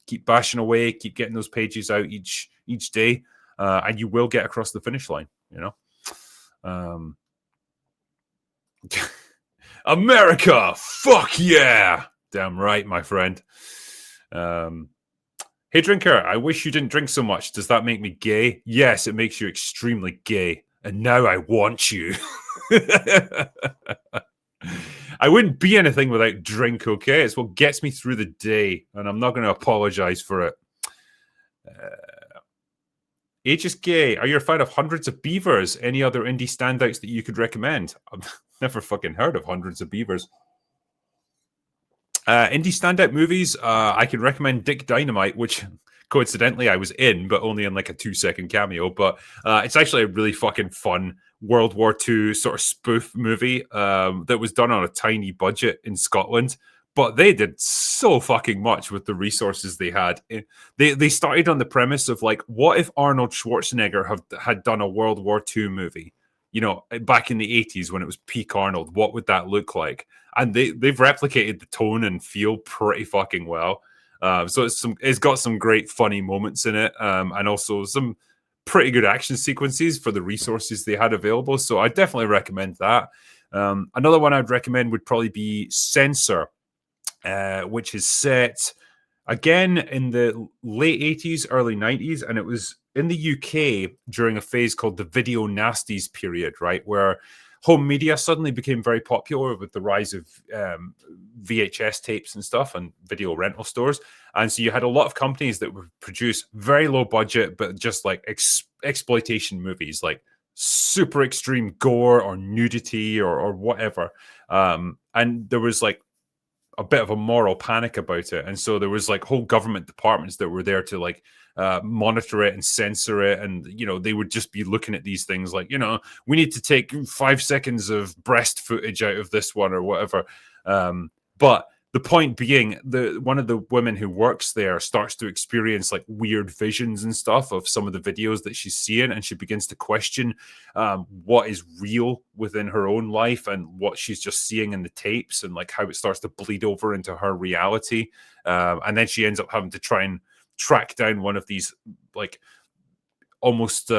keep bashing away, keep getting those pages out each day, and you will get across the finish line. You know, America, fuck yeah, damn right, my friend. Hey, drinker, I wish you didn't drink so much. Does that make me gay? Yes, it makes you extremely gay, and now I want you. I wouldn't be anything without drink, okay? It's what gets me through the day, and I'm not going to apologize for it. Aegis Gay, are you a fan of Hundreds of Beavers? Any other indie standouts that you could recommend? I've never fucking heard of Hundreds of Beavers. Indie standout movies, I can recommend Dick Dynamite, which coincidentally I was in, but only in like a 2-second cameo. But it's actually a really fucking fun World War II sort of spoof movie that was done on a tiny budget in Scotland. But they did so fucking much with the resources they had. They started on the premise of like, what if Arnold Schwarzenegger had done a World War II movie? You know, back in the 80s when it was peak Arnold, what would that look like? And they've replicated the tone and feel pretty fucking well. So it's got some great funny moments in it, and also some pretty good action sequences for the resources they had available. So I definitely recommend that. Another one I'd recommend would probably be Censor, which is set again in the late 80s, early 90s, and it was in the UK during a phase called the video nasties period, right, where home media suddenly became very popular with the rise of VHS tapes and stuff and video rental stores. And so you had a lot of companies that would produce very low budget, but just like exploitation movies, like super extreme gore or nudity or whatever. And there was like a bit of a moral panic about it. And so there was like whole government departments that were there to like monitor it and censor it. And, you know, they would just be looking at these things like, you know, we need to take 5 seconds of breast footage out of this one or whatever. But the point being, one of the women who works there starts to experience like weird visions and stuff of some of the videos that she's seeing, and she begins to question what is real within her own life and what she's just seeing in the tapes, and like how it starts to bleed over into her reality. And then she ends up having to try and track down one of these like almost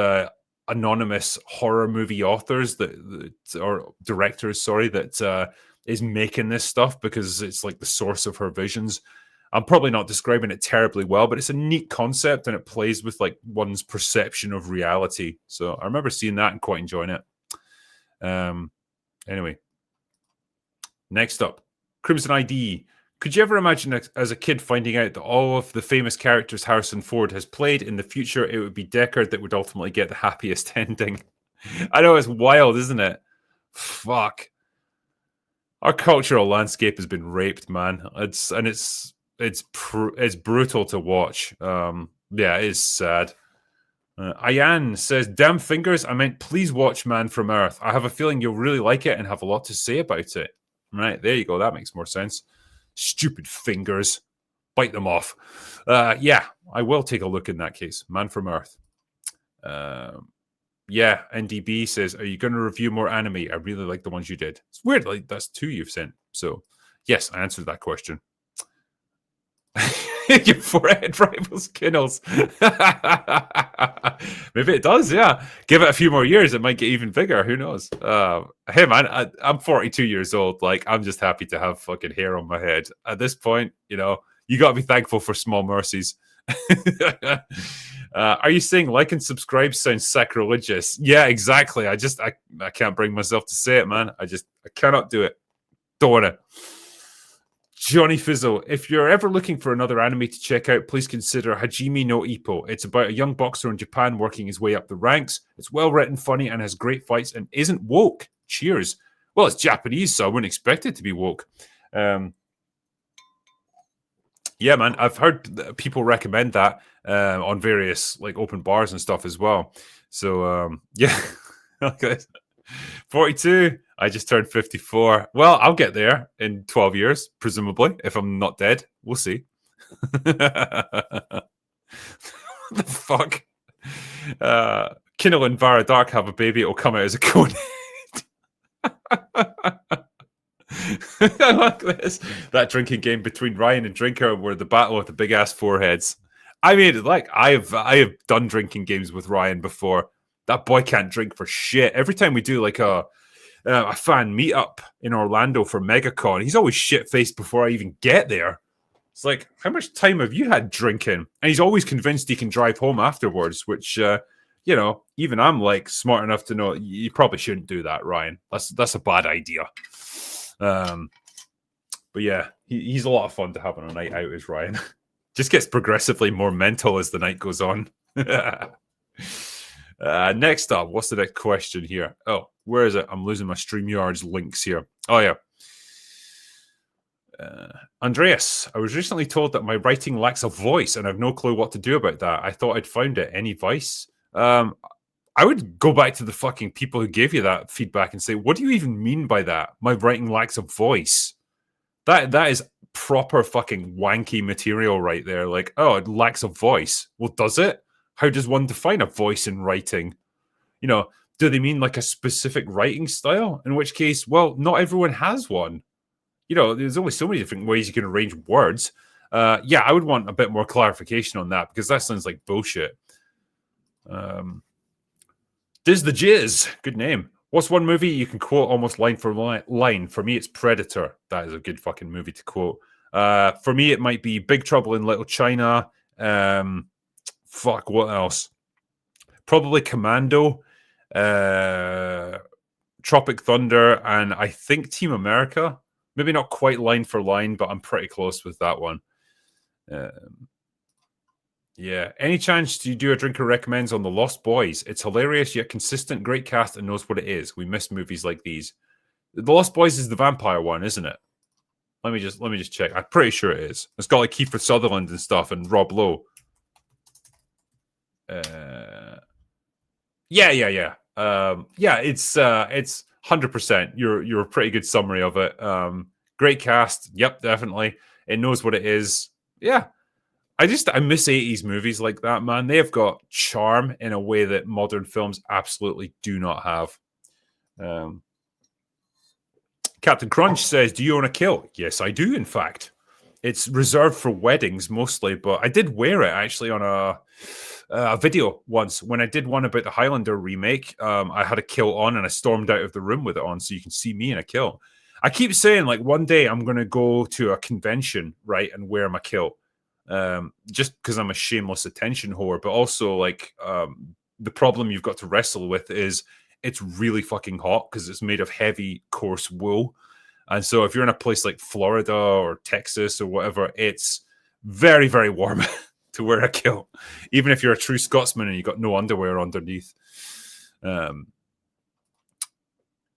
anonymous horror movie authors or directors, sorry, that is making this stuff because it's like the source of her visions. I'm probably not describing it terribly well, but it's a neat concept and it plays with like one's perception of reality. So I remember seeing that and quite enjoying it. Anyway, next up, Crimson ID. Could you ever imagine as a kid finding out that all of the famous characters Harrison Ford has played in the future, it would be Deckard that would ultimately get the happiest ending? I know, it's wild, isn't it? Fuck. Our cultural landscape has been raped, man. It's brutal to watch. Yeah, it is sad. Ayan says, "Damn fingers, I meant please watch Man from Earth. I have a feeling you'll really like it and have a lot to say about it." Right, there you go. That makes more sense. Stupid fingers. Bite them off. Yeah, I will take a look in that case. Man from Earth. Yeah, NDB says, "Are you going to review more anime? I really like the ones you did." It's weird, like that's 2 you've sent. So, yes, I answered that question. Your forehead rivals Kinnels. Maybe it does, yeah. Give it a few more years, it might get even bigger. Who knows? Hey, man, I'm 42 years old. Like, I'm just happy to have fucking hair on my head. At this point, you know, you got to be thankful for small mercies. Are you saying like and subscribe sounds sacrilegious? Yeah, exactly. I can't bring myself to say it, man. I cannot do it. Don't want to. Johnny Fizzle, if you're ever looking for another anime to check out, please consider Hajime no Ippo. It's about a young boxer in Japan working his way up the ranks. It's well written, funny, and has great fights and isn't woke. Cheers. Well, it's Japanese, so I wouldn't expect it to be woke. Yeah, man, I've heard people recommend that on various like open bars and stuff as well. So yeah, okay. 42. I just turned 54. Well, I'll get there in 12 years, presumably, if I'm not dead. We'll see. What the fuck? Kindle and Vara Dark have a baby. It'll come out as a cone. I like this. That drinking game between Ryan and Drinker were the battle of the big ass foreheads. I mean, like I have done drinking games with Ryan before. That boy can't drink for shit. Every time we do like a fan meetup in Orlando for MegaCon, he's always shit faced before I even get there. It's like, how much time have you had drinking? And he's always convinced he can drive home afterwards, which you know, even I'm like smart enough to know you probably shouldn't do that, Ryan. That's a bad idea. But yeah, he's a lot of fun to have on a night out, is Ryan. Just gets progressively more mental as the night goes on. Next up, what's the next question here? Oh, where is it? I'm losing my StreamYard's links here. Oh, yeah. Andreas, I was recently told that my writing lacks a voice and I have no clue what to do about that. I thought I'd found it. Any advice? I would go back to the fucking people who gave you that feedback and say, what do you even mean by that? My writing lacks a voice. That is proper fucking wanky material right there. Like, oh, it lacks a voice. Well, does it? How does one define a voice in writing? You know, do they mean like a specific writing style? In which case, well, not everyone has one. You know, there's only so many different ways you can arrange words. Yeah, I would want a bit more clarification on that because that sounds like bullshit. Diz the Jizz, good name. What's one movie you can quote almost line for line? For me, it's Predator. That is a good fucking movie to quote. For me, it might be Big Trouble in Little China. Fuck, what else? Probably Commando, Tropic Thunder, and I think Team America. Maybe not quite line for line, but I'm pretty close with that one. Yeah. Any chance you do a Drinker Recommends on The Lost Boys? It's hilarious yet consistent, great cast, and knows what it is. We miss movies like these. The Lost Boys is the vampire one, isn't it? Let me just check. I'm pretty sure it is. It's got like Kiefer Sutherland and stuff and Rob Lowe. Yeah. It's 100%. You're a pretty good summary of it. Great cast. Yep, definitely. It knows what it is. Yeah. I miss 80s movies like that, man. They have got charm in a way that modern films absolutely do not have. Captain Crunch says, do you own a kilt? Yes, I do, in fact. It's reserved for weddings mostly, but I did wear it actually on a video once. When I did one about the Highlander remake, I had a kilt on and I stormed out of the room with it on so you can see me in a kilt. I keep saying, like, one day I'm going to go to a convention, right, and wear my kilt. Just because I'm a shameless attention whore, but also like the problem you've got to wrestle with is it's really fucking hot because it's made of heavy, coarse wool. And so if you're in a place like Florida or Texas or whatever, it's very, very warm to wear a kilt, even if you're a true Scotsman and you've got no underwear underneath.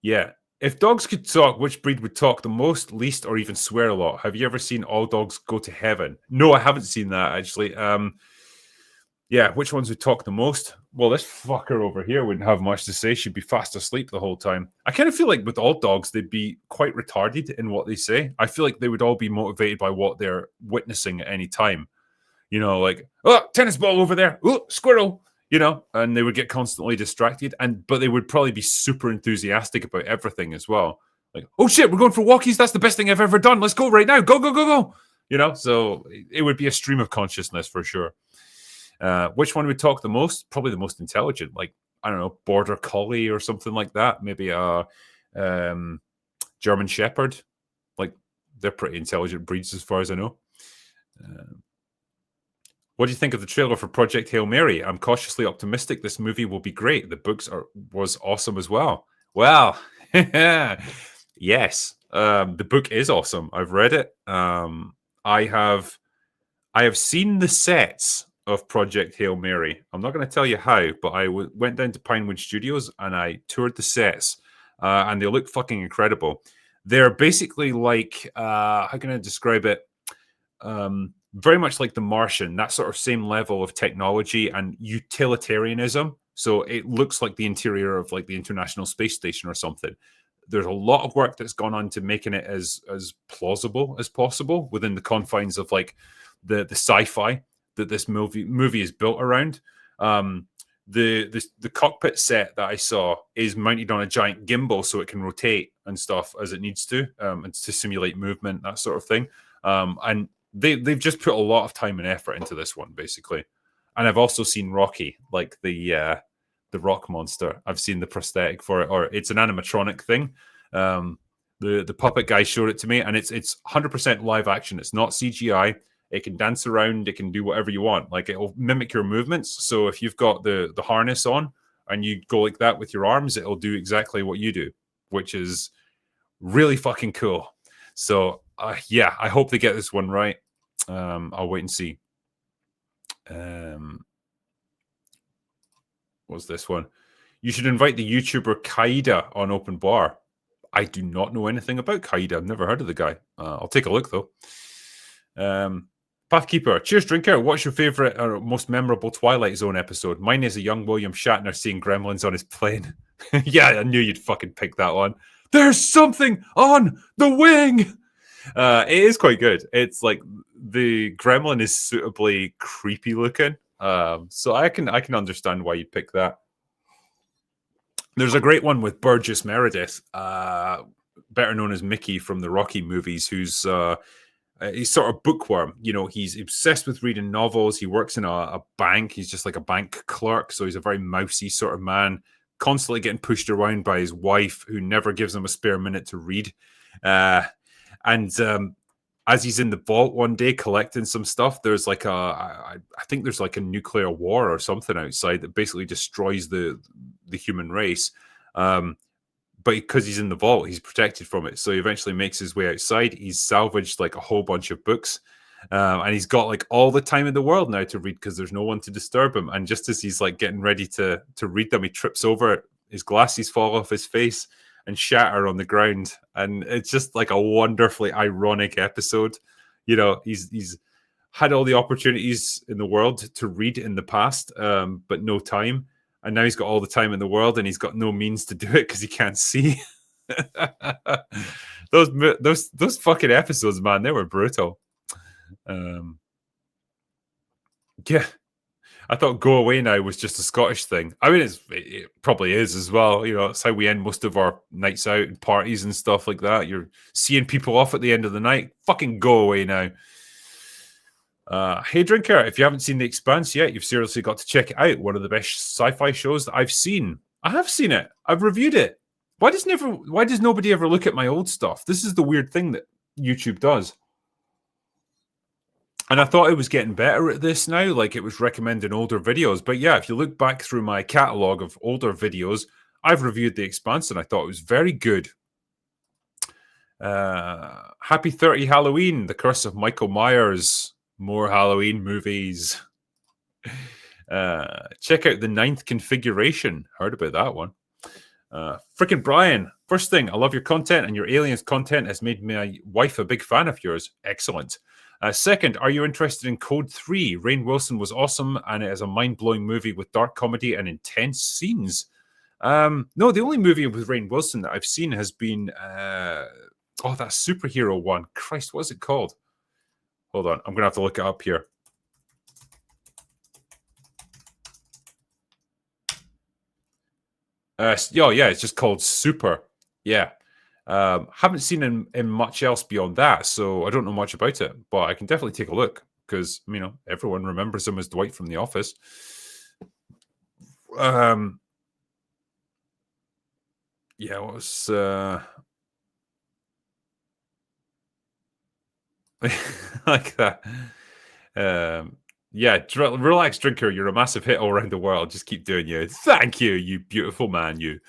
Yeah. If dogs could talk, which breed would talk the most, least, or even swear a lot? Have you ever seen All Dogs Go to Heaven? No, I haven't seen that, actually. Yeah, which ones would talk the most? Well, this fucker over here wouldn't have much to say. She'd be fast asleep the whole time. I kind of feel like with all dogs, they'd be quite retarded in what they say. I feel like they would all be motivated by what they're witnessing at any time. You know, like, oh, tennis ball over there. Oh, squirrel. You know, and they would get constantly distracted, but they would probably be super enthusiastic about everything as well. Like, oh shit, we're going for walkies. That's the best thing I've ever done. Let's go right now. Go, go, go, go. You know, so it would be a stream of consciousness for sure. Which one would talk the most? Probably the most intelligent. Like, I don't know, Border Collie or something like that. Maybe a German Shepherd. Like, they're pretty intelligent breeds as far as I know. What do you think of the trailer for Project Hail Mary? I'm cautiously optimistic this movie will be great. The books was awesome as well. Well, yes, the book is awesome. I've read it. I have seen the sets of Project Hail Mary. I'm not going to tell you how, but I went down to Pinewood Studios and I toured the sets, and they look fucking incredible. They're basically like, how can I describe it? very much like The Martian, that sort of same level of technology and utilitarianism. So it looks like the interior of like the International Space Station or something. There's a lot of work that's gone on to making it as plausible as possible within the confines of like the sci-fi that this movie is built around. The cockpit set that I saw is mounted on a giant gimbal, so it can rotate and stuff as it needs to, and to simulate movement, that sort of thing. And they've just put a lot of time and effort into this one, basically. And I've also seen Rocky, like the rock monster. I've seen the prosthetic for it, or it's an animatronic thing. The puppet guy showed it to me, and it's 100% live action. It's not CGI. It can dance around. It can do whatever you want. Like, it'll mimic your movements. So if you've got the harness on and you go like that with your arms, it'll do exactly what you do, which is really fucking cool. So yeah, I hope they get this one right. I'll wait and see. What's this one? You should invite the YouTuber Kaida on Open Bar. I do not know anything about Kaida. I've never heard of the guy. I'll take a look though. Pathkeeper, cheers, drinker. What's your favorite or most memorable Twilight Zone episode? Mine is a young William Shatner seeing gremlins on his plane. Yeah, I knew you'd fucking pick that one. There's something on the wing. It is quite good. It's like the gremlin is suitably creepy looking. So I can understand why you'd pick that. There's a great one with Burgess Meredith, better known as Mickey from the Rocky movies, who's he's sort of bookworm. You know, he's obsessed with reading novels. He works in a bank. He's just like a bank clerk. So he's a very mousy sort of man, constantly getting pushed around by his wife, who never gives him a spare minute to read. And as he's in the vault one day collecting some stuff, there's like I think there's like a nuclear war or something outside that basically destroys the human race. But because he's in the vault, he's protected from it. So he eventually makes his way outside. He's salvaged like a whole bunch of books. And he's got like all the time in the world now to read because there's no one to disturb him. And just as he's like getting ready to read them, he trips over it. His glasses fall off his face and shatter on the ground. And it's just like a wonderfully ironic episode. You know, he's had all the opportunities in the world to read in the past, but no time. And now he's got all the time in the world and he's got no means to do it because he can't see. those fucking episodes, man, they were brutal. Yeah. I thought Go Away Now was just a Scottish thing. I mean, it probably is as well. You know, it's how we end most of our nights out and parties and stuff like that. You're seeing people off at the end of the night. Fucking go away now. Hey, Drinker, if you haven't seen The Expanse yet, you've seriously got to check it out. One of the best sci-fi shows that I've seen. I have seen it. I've reviewed it. Why does nobody ever look at my old stuff? This is the weird thing that YouTube does. And I thought it was getting better at this now, like it was recommending older videos. But yeah, if you look back through my catalog of older videos, I've reviewed The Expanse and I thought it was very good. Happy 30 Halloween, The Curse of Michael Myers, more Halloween movies. Check out The Ninth Configuration. Heard about that one. Frickin' Brian, first thing, I love your content and your Aliens content has made my wife a big fan of yours. Excellent. Second, are you interested in Code 3? Rainn Wilson was awesome, and it is a mind-blowing movie with dark comedy and intense scenes. No, the only movie with Rainn Wilson that I've seen has been that superhero one. Christ, what is it called? Hold on, I'm going to have to look it up here. It's just called Super. Yeah. Haven't seen him in much else beyond that, so I don't know much about it, but I can definitely take a look because, you know, everyone remembers him as Dwight from The Office. What was like that? Relax, Drinker. You're a massive hit all around the world. Just keep doing you. Thank you, you beautiful man. You.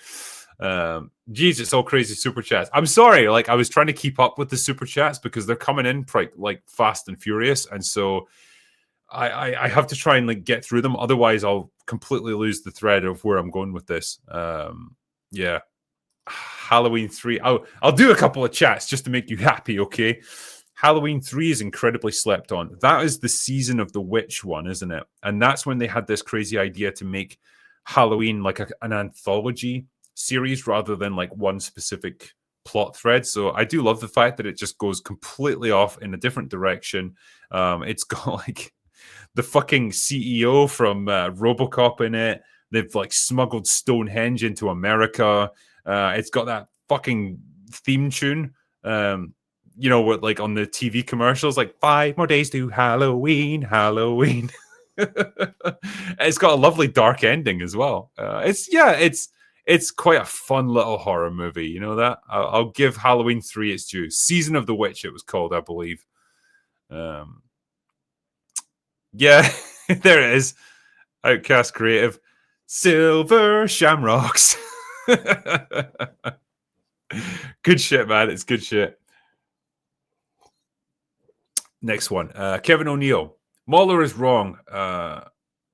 Geez, it's all crazy super chats. I'm sorry, like I was trying to keep up with the super chats because they're coming in like fast and furious, and so I have to try and like get through them. Otherwise, I'll completely lose the thread of where I'm going with this. Halloween 3. I'll do a couple of chats just to make you happy, okay? Halloween 3 is incredibly slept on. That is the season of the witch one, isn't it? And that's when they had this crazy idea to make Halloween like an anthology series rather than like one specific plot thread. So I do love the fact that it just goes completely off in a different direction. It's got like the fucking CEO from RoboCop in it. They've like smuggled Stonehenge into America. It's got that fucking theme tune. What like on the TV commercials, like 5 more days to Halloween, Halloween. It's got a lovely dark ending as well. It's quite a fun little horror movie. You know that? I'll give Halloween 3 its due. Season of the Witch, it was called, I believe. Yeah, there it is. Outcast Creative. Silver Shamrocks. Good shit, man. It's good shit. Next one. Kevin O'Neill. Mauler is wrong.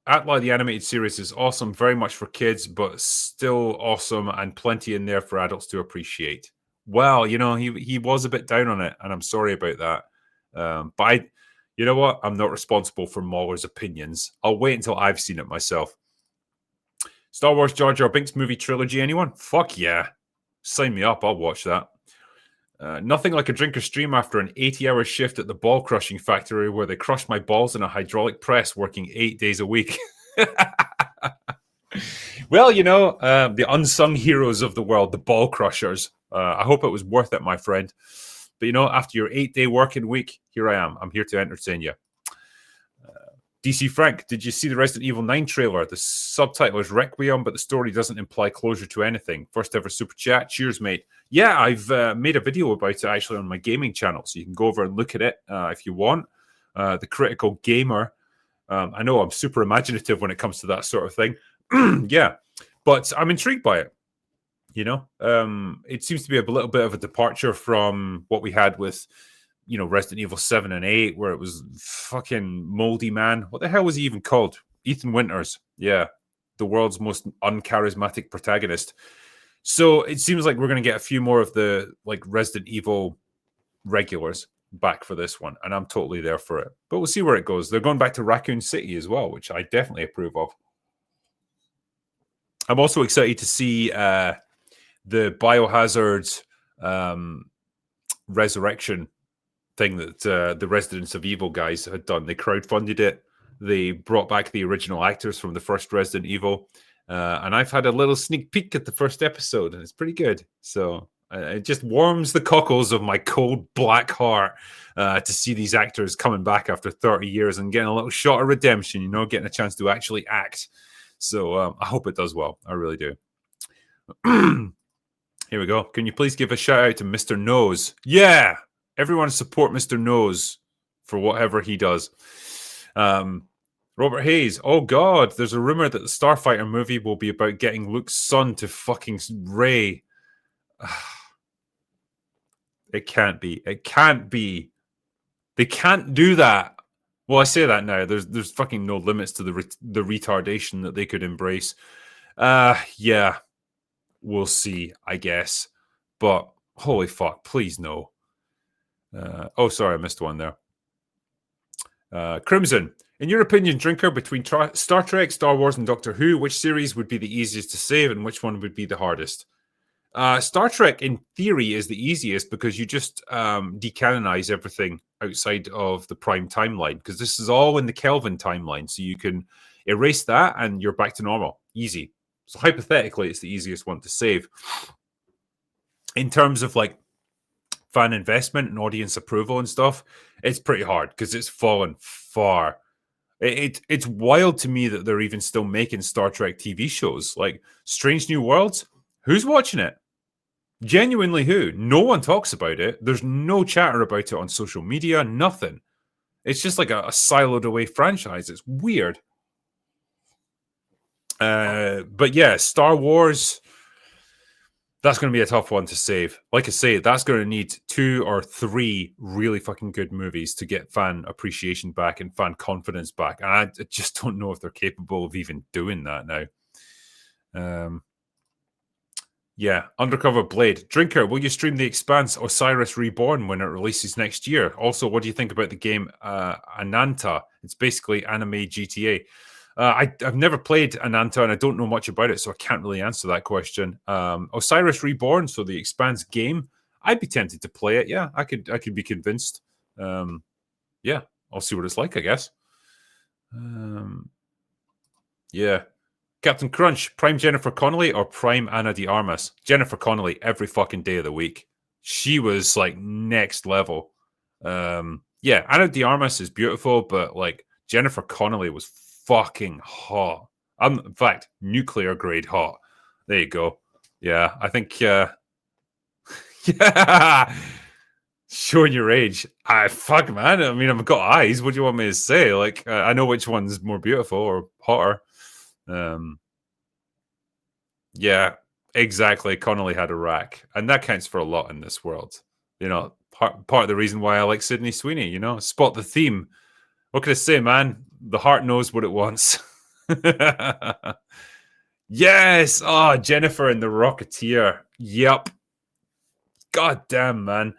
Atla, the animated series, is awesome, very much for kids, but still awesome and plenty in there for adults to appreciate. Well, he was a bit down on it, and I'm sorry about that. But you know what? I'm not responsible for Mauler's opinions. I'll wait until I've seen it myself. Star Wars Jar Jar Binks movie trilogy, anyone? Fuck yeah. Sign me up. I'll watch that. Nothing like a drinker stream after an 80-hour shift at the ball crushing factory where they crushed my balls in a hydraulic press working 8 days a week. Well, the unsung heroes of the world, the ball crushers. I hope it was worth it, my friend. But, after your 8-day working week, here I am. I'm here to entertain you. DC Frank, did you see the Resident Evil 9 trailer? The subtitle is Requiem, but the story doesn't imply closure to anything. First ever super chat. Cheers, mate. Yeah, I've made a video about it actually on my gaming channel, so you can go over and look at it if you want. The Critical Gamer. I know I'm super imaginative when it comes to that sort of thing. Yeah, but I'm intrigued by it. It seems to be a little bit of a departure from what we had with Resident Evil 7 and 8, where it was fucking moldy man. What the hell was he even called? Ethan Winters. Yeah. The world's most uncharismatic protagonist. So it seems like we're going to get a few more of the like Resident Evil regulars back for this one. And I'm totally there for it. But we'll see where it goes. They're going back to Raccoon City as well, which I definitely approve of. I'm also excited to see the Biohazard Resurrection thing that the Residents of Evil guys had done. They crowdfunded it. They brought back the original actors from the first Resident Evil. And I've had a little sneak peek at the first episode, and it's pretty good. So it just warms the cockles of my cold black heart to see these actors coming back after 30 years and getting a little shot of redemption, getting a chance to actually act. So I hope it does well. I really do. Here we go. Can you please give a shout out to Mr. Nose? Yeah. Everyone support Mr. Nose for whatever he does. Robert Hayes. Oh, God. There's a rumor that the Starfighter movie will be about getting Luke's son to fucking Rey. It can't be. It can't be. They can't do that. Well, I say that now. There's fucking no limits to the retardation that they could embrace. Yeah. We'll see, I guess. But holy fuck, please no. Sorry, I missed one there. Crimson, in your opinion, Drinker, between Star Trek, Star Wars, and Doctor Who, which series would be the easiest to save and which one would be the hardest? Star Trek, in theory, is the easiest because you just decanonize everything outside of the Prime timeline, because this is all in the Kelvin timeline, so you can erase that and you're back to normal. Easy. So hypothetically, it's the easiest one to save. In terms of like fan investment and audience approval and stuff, it's pretty hard because it's fallen far. It's wild to me that they're even still making Star Trek TV shows. Like Strange New Worlds, who's watching it? Genuinely who? No one talks about it. There's no chatter about it on social media, nothing. It's just like a siloed away franchise. It's weird. But yeah, Star Wars, that's going to be a tough one to save. Like I say, that's going to need 2 or 3 really fucking good movies to get fan appreciation back and fan confidence back. And I just don't know if they're capable of even doing that now. Yeah, Undercover Blade. Drinker, will you stream The Expanse Osiris Reborn when it releases next year? Also, what do you think about the game Ananta? It's basically anime GTA. I've never played Ananta and I don't know much about it, so I can't really answer that question. Osiris Reborn, so the Expanse game, I'd be tempted to play it. Yeah, I could be convinced. Yeah, I'll see what it's like, I guess. Yeah. Captain Crunch, prime Jennifer Connelly or prime Ana de Armas? Jennifer Connelly every fucking day of the week. She was like next level. Yeah, Ana de Armas is beautiful, but like Jennifer Connelly was fucking hot. In fact, nuclear grade hot. There you go. Yeah, I think yeah. Showing your age. Fuck man. I mean, I've got eyes. What do you want me to say? Like, I know which one's more beautiful or hotter. Yeah, exactly. Connolly had a rack, and that counts for a lot in this world. You know, part of the reason why I like Sydney Sweeney. You know, spot the theme. What can I say, man? The heart knows what it wants. Yes. Oh, Jennifer and the Rocketeer. Yep. God damn, man.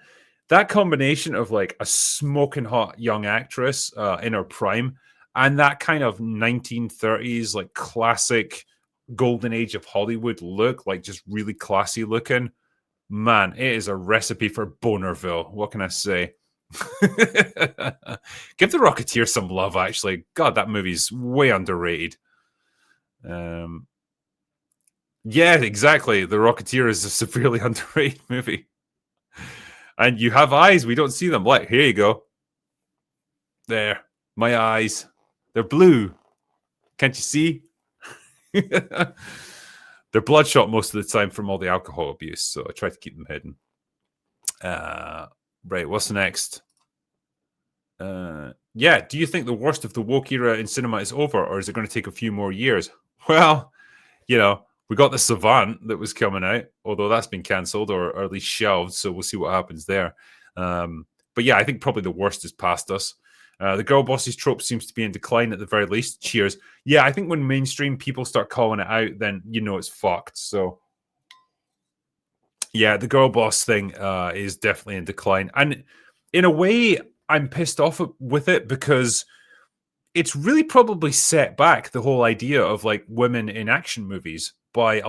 That combination of like a smoking hot young actress in her prime and that kind of 1930s, like classic golden age of Hollywood look, like just really classy looking. Man, it is a recipe for Bonerville. What can I say? Give the Rocketeer some love, actually. God, that movie's way underrated. Yeah, exactly. The Rocketeer is a severely underrated movie. And you have eyes, we don't see them. Like, here you go. There. My eyes. They're blue. Can't you see? They're bloodshot most of the time from all the alcohol abuse, so I try to keep them hidden. Right, what's next? Yeah, do you think the worst of the woke era in cinema is over, or is it going to take a few more years? Well, you know, we got The Savant that was coming out, although that's been cancelled or at least shelved, so we'll see what happens there. But yeah, I think probably the worst is past us. The girl bosses trope seems to be in decline at the very least. Cheers. Yeah, I think when mainstream people start calling it out, then you know it's fucked. So yeah, the girl boss thing is definitely in decline. And in a way, I'm pissed off with it because it's really probably set back the whole idea of like women in action movies by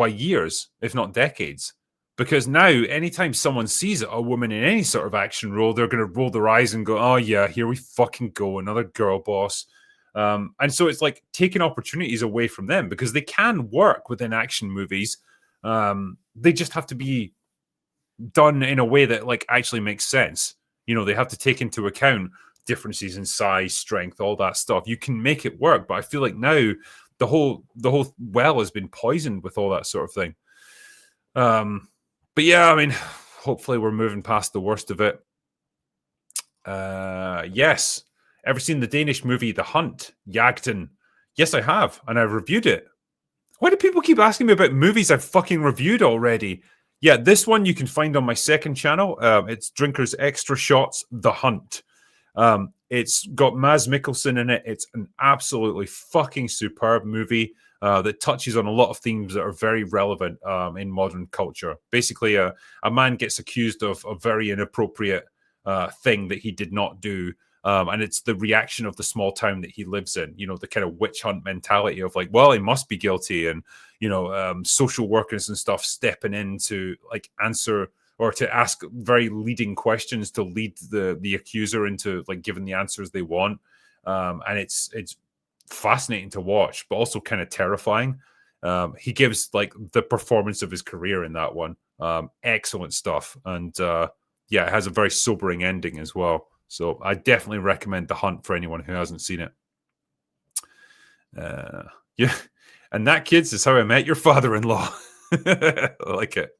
years, if not decades. Because now, anytime someone sees a woman in any sort of action role, they're going to roll their eyes and go, "Oh yeah, here we fucking go, another girl boss." And so it's like taking opportunities away from them because they can work within action movies. They just have to be done in a way that like actually makes sense. You know, they have to take into account differences in size, strength, all that stuff. You can make it work, but I feel like now the whole well has been poisoned with all that sort of thing. But yeah, I mean, hopefully we're moving past the worst of it. Yes. Ever seen the Danish movie The Hunt, Jagten? Yes, I have, and I've reviewed it. Why do people keep asking me about movies I've fucking reviewed already? Yeah, this one you can find on my second channel. It's Drinkers Extra Shots, The Hunt. It's got Mads Mikkelsen in it. It's an absolutely fucking superb movie that touches on a lot of themes that are very relevant in modern culture. Basically, a man gets accused of a very inappropriate thing that he did not do. And it's the reaction of the small town that he lives in, you know, the kind of witch hunt mentality of like, well, he must be guilty. And, you know, social workers and stuff stepping in to like answer or to ask very leading questions to lead the accuser into like giving the answers they want. And it's fascinating to watch, but also kind of terrifying. He gives like the performance of his career in that one. Excellent stuff. And yeah, it has a very sobering ending as well. So I definitely recommend The Hunt for anyone who hasn't seen it. Yeah. And that, kids, is how I met your father-in-law. I like it.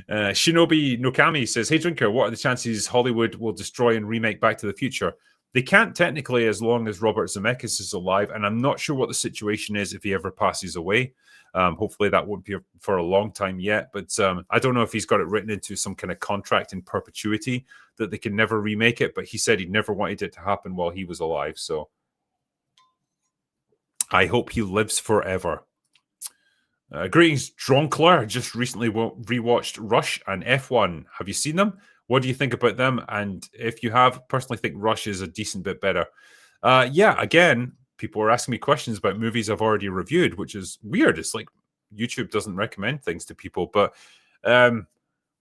Shinobi Nokami says, "Hey, Drinker, what are the chances Hollywood will destroy and remake Back to the Future? They can't technically as long as Robert Zemeckis is alive, and I'm not sure what the situation is if he ever passes away. Hopefully that won't be for a long time yet, but I don't know if he's got it written into some kind of contract in perpetuity that they can never remake it, but he said he never wanted it to happen while he was alive, so I hope he lives forever." Greetings, Dronkler. Just recently rewatched Rush and F1. Have you seen them? What do you think about them? And if you have, personally think Rush is a decent bit better. Yeah, again, people are asking me questions about movies I've already reviewed, which is weird. It's like YouTube doesn't recommend things to people. But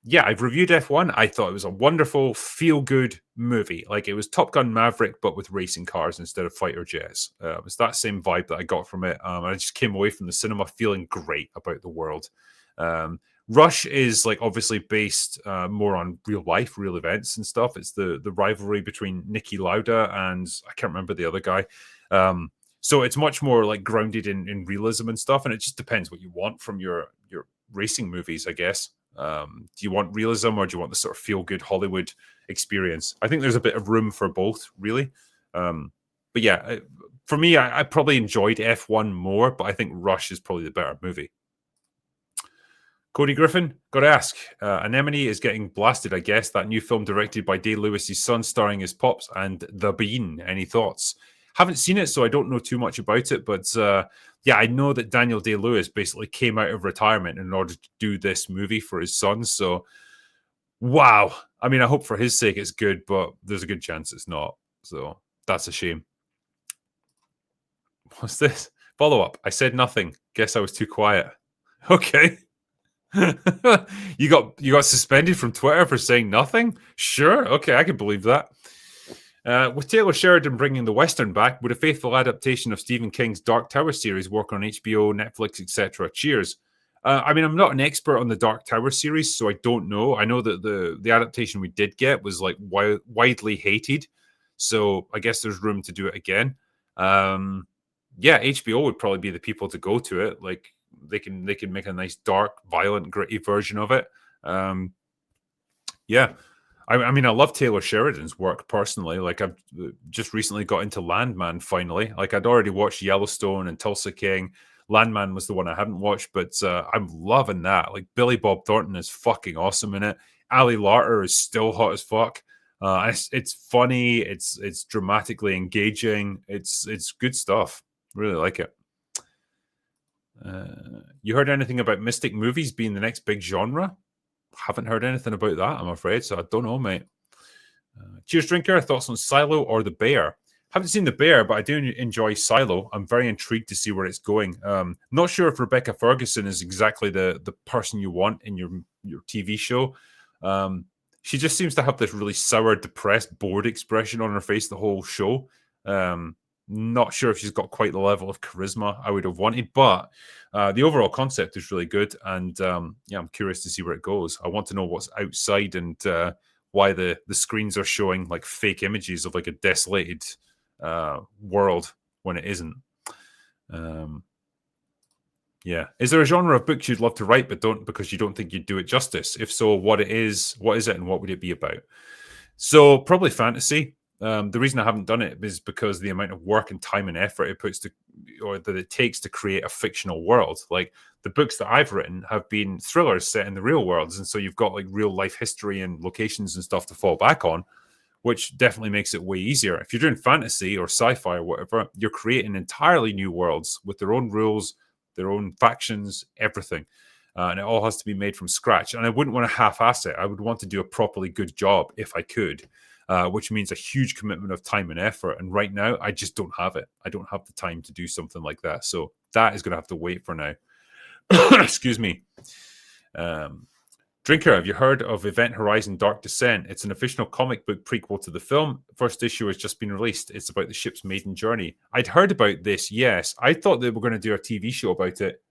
yeah, I've reviewed F1. I thought it was a wonderful, feel-good movie. Like, it was Top Gun Maverick, but with racing cars instead of fighter jets. It's that same vibe that I got from it. I just came away from the cinema feeling great about the world. Rush is, like, obviously based more on real life, real events and stuff. It's the rivalry between Niki Lauda and I can't remember the other guy. So it's much more like grounded in realism and stuff. And it just depends what you want from your racing movies, I guess. Do you want realism or do you want the sort of feel-good Hollywood experience? I think there's a bit of room for both, really. But yeah, for me, I probably enjoyed F1 more, but I think Rush is probably the better movie. Cody Griffin, got to ask, Anemone is getting blasted, I guess. That new film directed by Day-Lewis's son, starring his pops and The Bean. Any thoughts? Haven't seen it, so I don't know too much about it. But yeah, I know that Daniel Day-Lewis basically came out of retirement in order to do this movie for his son. So, wow. I mean, I hope for his sake it's good, but there's a good chance it's not. So that's a shame. What's this? Follow up. I said nothing. Guess I was too quiet. Okay. You got suspended from Twitter for saying nothing? Sure. Okay, I can believe that. With Taylor Sheridan bringing the Western back, would a faithful adaptation of Stephen King's Dark Tower series work on HBO, Netflix, etc.? Cheers. I mean, I'm not an expert on the Dark Tower series, so I don't know. I know that the adaptation we did get was like widely hated, so I guess there's room to do it again. Yeah, HBO would probably be the people to go to it. Like they can make a nice dark, violent, gritty version of it. Yeah. I mean, I love Taylor Sheridan's work personally. Like, I've just recently got into Landman finally. Like, I'd already watched Yellowstone and Tulsa King. Landman was the one I hadn't watched, but I'm loving that. Like, Billy Bob Thornton is fucking awesome in it. Ali Larter is still hot as fuck. It's funny. It's dramatically engaging. It's good stuff. Really like it. You heard anything about mystic movies being the next big genre? Haven't heard anything about that, I'm afraid, so I don't know, mate. Cheers, Drinker. Thoughts on Silo or The Bear? Haven't seen The Bear, but I do enjoy Silo. I'm very intrigued to see where it's going. Not sure if Rebecca Ferguson is exactly the person you want in your TV show. She just seems to have this really sour, depressed, bored expression on her face the whole show. Not sure if she's got quite the level of charisma I would have wanted, but the overall concept is really good. And yeah, I'm curious to see where it goes. I want to know what's outside and why the screens are showing like fake images of like a desolated world when it isn't. Yeah. Is there a genre of books you'd love to write but don't because you don't think you'd do it justice? If so, what is it and what would it be about? So probably fantasy. The reason I haven't done it is because the amount of work and time and effort it puts to, or that it takes to create a fictional world. Like the books that I've written have been thrillers set in the real worlds, and so you've got like real life history and locations and stuff to fall back on, which definitely makes it way easier. If you're doing fantasy or sci-fi or whatever, you're creating entirely new worlds with their own rules, their own factions, everything. And it all has to be made from scratch. And I wouldn't want to half-ass it. I would want to do a properly good job if I could. Which means a huge commitment of time and effort. And right now, I just don't have it. I don't have the time to do something like that. So that is going to have to wait for now. Excuse me. Drinker, have you heard of Event Horizon Dark Descent? It's an official comic book prequel to the film. First issue has just been released. It's about the ship's maiden journey. I'd heard about this, yes. I thought they were going to do a TV show about it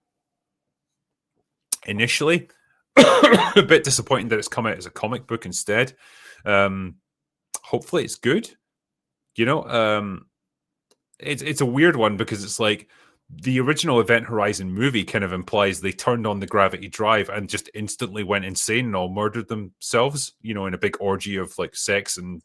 initially. A bit disappointing that it's come out as a comic book instead. Hopefully it's good. You know, it's a weird one because it's like the original Event Horizon movie kind of implies they turned on the gravity drive and just instantly went insane and all murdered themselves, you know, in a big orgy of like sex and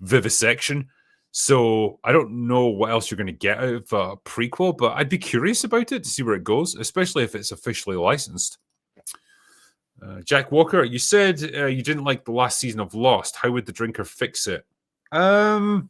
vivisection. So I don't know what else you're going to get out of a prequel, but I'd be curious about it to see where it goes, especially if it's officially licensed. Jack Walker, you said you didn't like the last season of Lost. How would the Drinker fix it? My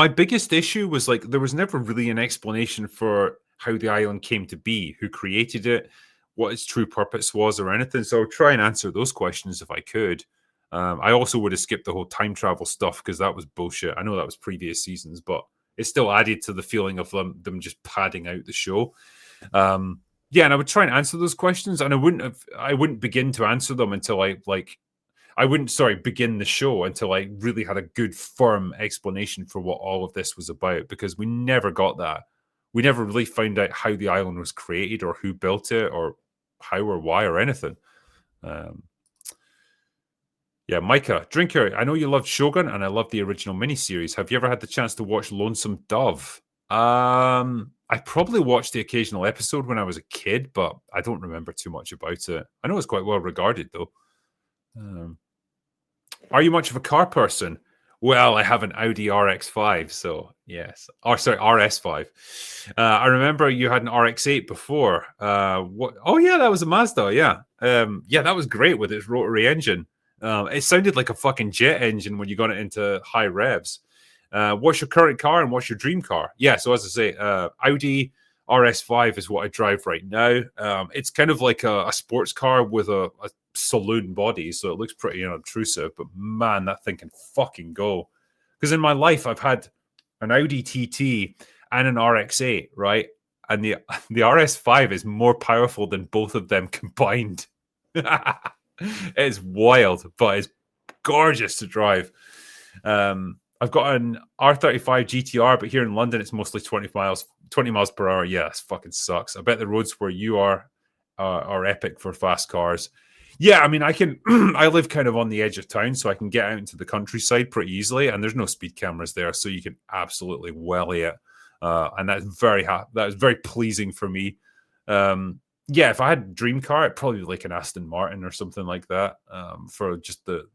biggest issue was like there was never really an explanation for how the island came to be, who created it, what its true purpose was, or anything. So I'll try and answer those questions if I could. I also would have skipped the whole time travel stuff because that was bullshit. I know that was previous seasons, but it still added to the feeling of them just padding out the show. Yeah, and I would try and answer those questions, and I wouldn't begin to answer them until I wouldn't begin the show until I really had a good firm explanation for what all of this was about, because we never got that. We never really found out how the island was created or who built it or how or why or anything. Yeah, Micah, Drinker, I know you loved Shogun and I loved the original miniseries. Have you ever had the chance to watch Lonesome Dove? I probably watched the occasional episode when I was a kid, but I don't remember too much about it. I know it's quite well regarded, though. Are you much of a car person? Well, I have an Audi RX-5, so yes. RS5. I remember you had an RX-8 before. What? Oh, yeah, that was a Mazda, yeah. Yeah, that was great with its rotary engine. It sounded like a fucking jet engine when you got it into high revs. What's your current car and what's your dream car? Yeah, so as I say, Audi RS5 is what I drive right now. It's kind of like a sports car with a saloon body, so it looks pretty unobtrusive, but man, that thing can fucking go. Because in my life, I've had an Audi TT and an RX-8, right? And the RS5 is more powerful than both of them combined. It's wild, but it's gorgeous to drive. I've got an R35 GTR, but here in London, it's mostly 20 miles per hour. Yeah, it fucking sucks. I bet the roads where you are epic for fast cars. Yeah, I mean, I can. I live kind of on the edge of town, so I can get out into the countryside pretty easily, and there's no speed cameras there, so you can absolutely welly it, and that's that is very pleasing for me. Yeah, if I had a dream car, it'd probably be like an Aston Martin or something like that, for just the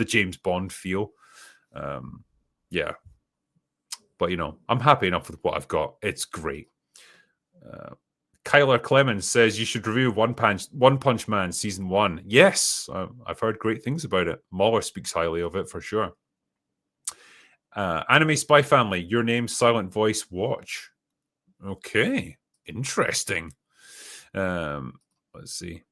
James Bond feel. Yeah, but I'm happy enough with what I've got. It's great. Kyler Clemens says you should review One Punch Man season 1. Yes, I've heard great things about it. Mahler speaks highly of it for sure. Anime Spy Family, your name, Silent Voice, watch. Okay, interesting. Let's see.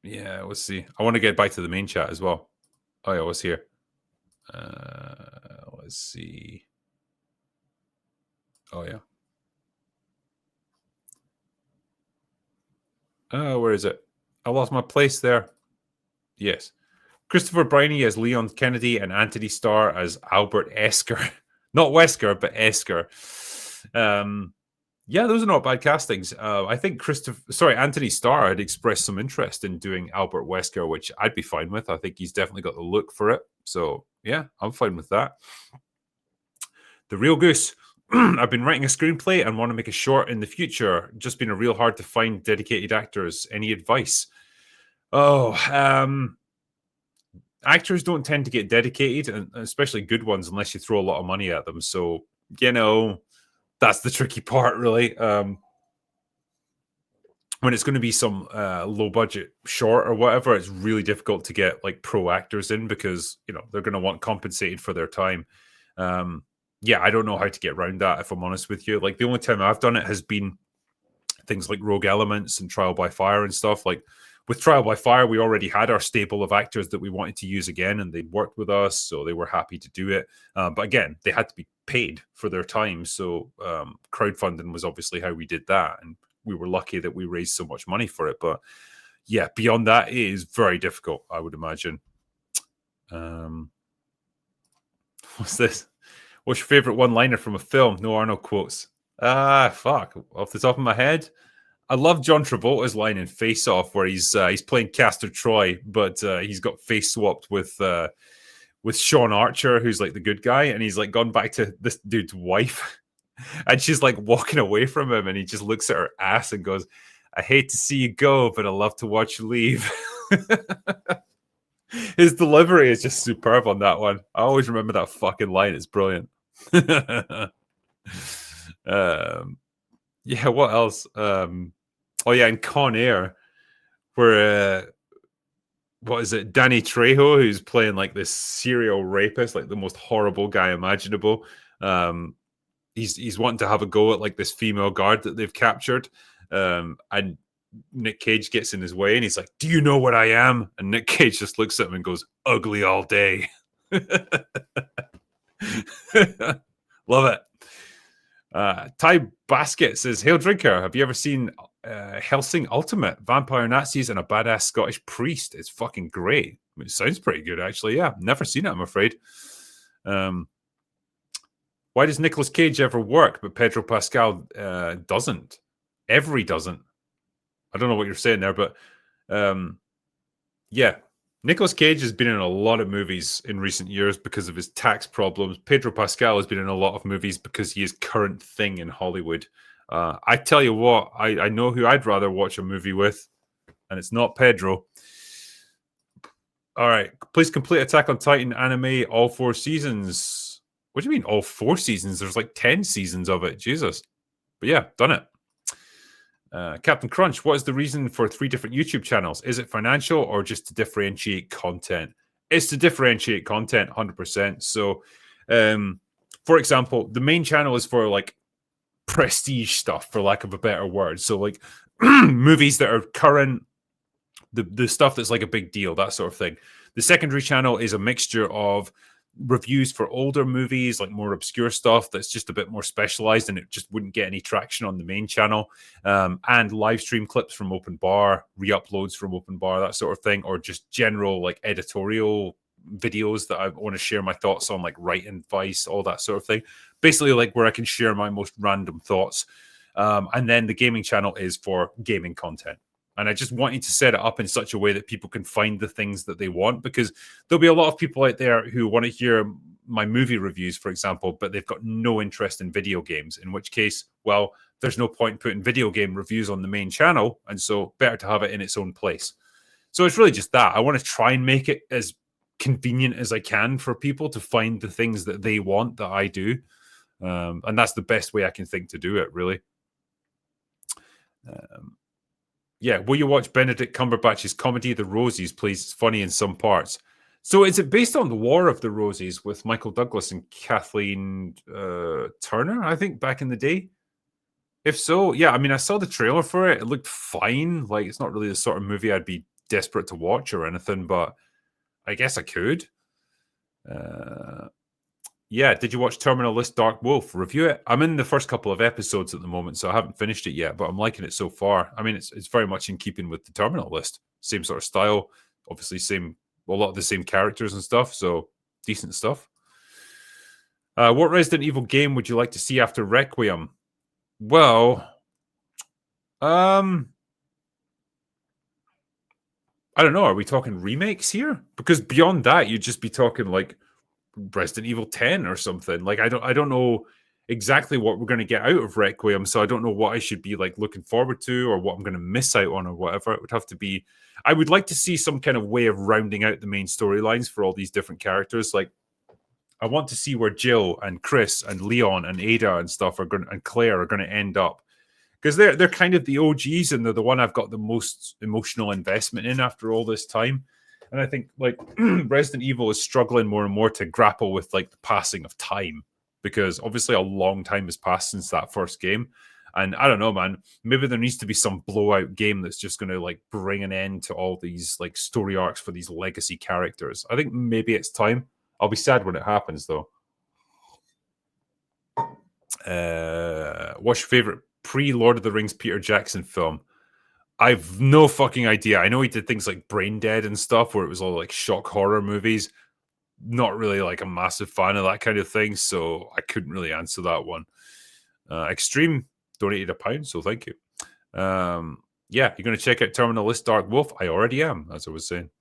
Yeah, let's see. I want to get back to the main chat as well. Oh yeah, what's here? Let's see. Oh yeah. Where is it? I lost my place there. Yes. Christopher Briney as Leon Kennedy and Anthony Starr as Albert Esker. Not Wesker, but Esker. Yeah, those are not bad castings. I think Anthony Starr had expressed some interest in doing Albert Wesker, which I'd be fine with. I think he's definitely got the look for it. So yeah, I'm fine with that. The Real Goose. I've been writing a screenplay and want to make a short in the future. Just been a real hard to find dedicated actors. Any advice? Oh, actors don't tend to get dedicated, and especially good ones, unless you throw a lot of money at them. So, that's the tricky part, really. When it's going to be some low budget short or whatever, it's really difficult to get like pro actors in because they're going to want compensated for their time. Yeah, I don't know how to get around that, if I'm honest with you. Like, the only time I've done it has been things like Rogue Elements and Trial by Fire and stuff. Like, with Trial by Fire, we already had our stable of actors that we wanted to use again, and they'd worked with us, so they were happy to do it. But again, they had to be paid for their time, so crowdfunding was obviously how we did that, and we were lucky that we raised so much money for it. But yeah, beyond that, it is very difficult, I would imagine. What's this? What's your favorite one-liner from a film? No Arnold quotes. Fuck. Off the top of my head, I love John Travolta's line in Face Off where he's playing Castor Troy, but he's got face swapped with Sean Archer, who's like the good guy, and he's like gone back to this dude's wife, and she's like walking away from him, and he just looks at her ass and goes, "I hate to see you go, but I love to watch you leave." His delivery is just superb on that one. I always remember that fucking line. It's brilliant. Yeah, what else? Oh yeah, in Con Air, where what is it? Danny Trejo, who's playing like this serial rapist, like the most horrible guy imaginable. he's wanting to have a go at like this female guard that they've captured, and Nick Cage gets in his way, and he's like, "Do you know what I am?" And Nick Cage just looks at him and goes, "Ugly all day." Love it. Ty Basket says, "Hail Drinker, have you ever seen Helsing Ultimate? Vampire Nazis and a badass Scottish priest. It's fucking great. I mean, it sounds pretty good, actually. Yeah, never seen it, I'm afraid. Why does Nicolas Cage ever work, but Pedro Pascal doesn't? Every doesn't. I don't know what you're saying there, but yeah. Nicolas Cage has been in a lot of movies in recent years because of his tax problems. Pedro Pascal has been in a lot of movies because he is current thing in Hollywood. I tell you what, I know who I'd rather watch a movie with, and it's not Pedro. All right, please complete Attack on Titan anime, all 4 seasons. What do you mean all 4 seasons? There's like 10 seasons of it. Jesus. But yeah, done it. Captain Crunch, what is the reason for 3 different YouTube channels? Is it financial or just to differentiate content? It's to differentiate content, 100%. So, for example, the main channel is for like prestige stuff, for lack of a better word. So, like movies that are current, the stuff that's like a big deal, that sort of thing. The secondary channel is a mixture of reviews for older movies, like more obscure stuff that's just a bit more specialized and it just wouldn't get any traction on the main channel, and live stream clips from Open Bar, re-uploads from Open Bar, that sort of thing, or just general like editorial videos that I want to share my thoughts on, like writing advice, all that sort of thing. Basically like where I can share my most random thoughts. And then the gaming channel is for gaming content. And I just want you to set it up in such a way that people can find the things that they want, because there'll be a lot of people out there who want to hear my movie reviews, for example, but they've got no interest in video games, in which case, well, there's no point in putting video game reviews on the main channel. And so better to have it in its own place. So it's really just that. I want to try and make it as convenient as I can for people to find the things that they want that I do. And that's the best way I can think to do it, really. Yeah, will you watch Benedict Cumberbatch's comedy, The Rosies, please? It's funny in some parts. So is it based on the War of the Roses with Michael Douglas and Kathleen Turner, I think, back in the day? If so, yeah, I mean, I saw the trailer for it. It looked fine. Like, it's not really the sort of movie I'd be desperate to watch or anything, but I guess I could. Yeah, did you watch Terminal List Dark Wolf? Review it. I'm in the first couple of episodes at the moment, so I haven't finished it yet, but I'm liking it so far. I mean, it's very much in keeping with the Terminal List. Same sort of style, obviously a lot of the same characters and stuff, so decent stuff. What Resident Evil game would you like to see after Requiem? Well, I don't know. Are we talking remakes here? Because beyond that, you'd just be talking like Resident Evil 10 or something. Like I don't know exactly what we're going to get out of Requiem, so I don't know what I should be like looking forward to or what I'm going to miss out on or whatever. It would have to be, I would like to see some kind of way of rounding out the main storylines for all these different characters. Like I want to see where Jill and Chris and Leon and Ada and stuff are going, and Claire are going to end up, because they're kind of the OGs and they're the one I've got the most emotional investment in after all this time. And I think like Resident Evil is struggling more and more to grapple with like the passing of time, because obviously a long time has passed since that first game. And I don't know, man, maybe there needs to be some blowout game that's just going to like bring an end to all these like story arcs for these legacy characters. I think maybe it's time. I'll be sad when it happens though. What's your favorite pre-Lord of the Rings Peter Jackson film? I've no fucking idea. I know he did things like Brain Dead and stuff where it was all like shock horror movies. Not really like a massive fan of that kind of thing, so I couldn't really answer that one. Extreme donated £1, so thank you. Yeah, you're going to check out Terminal List Dark Wolf? I already am, as I was saying.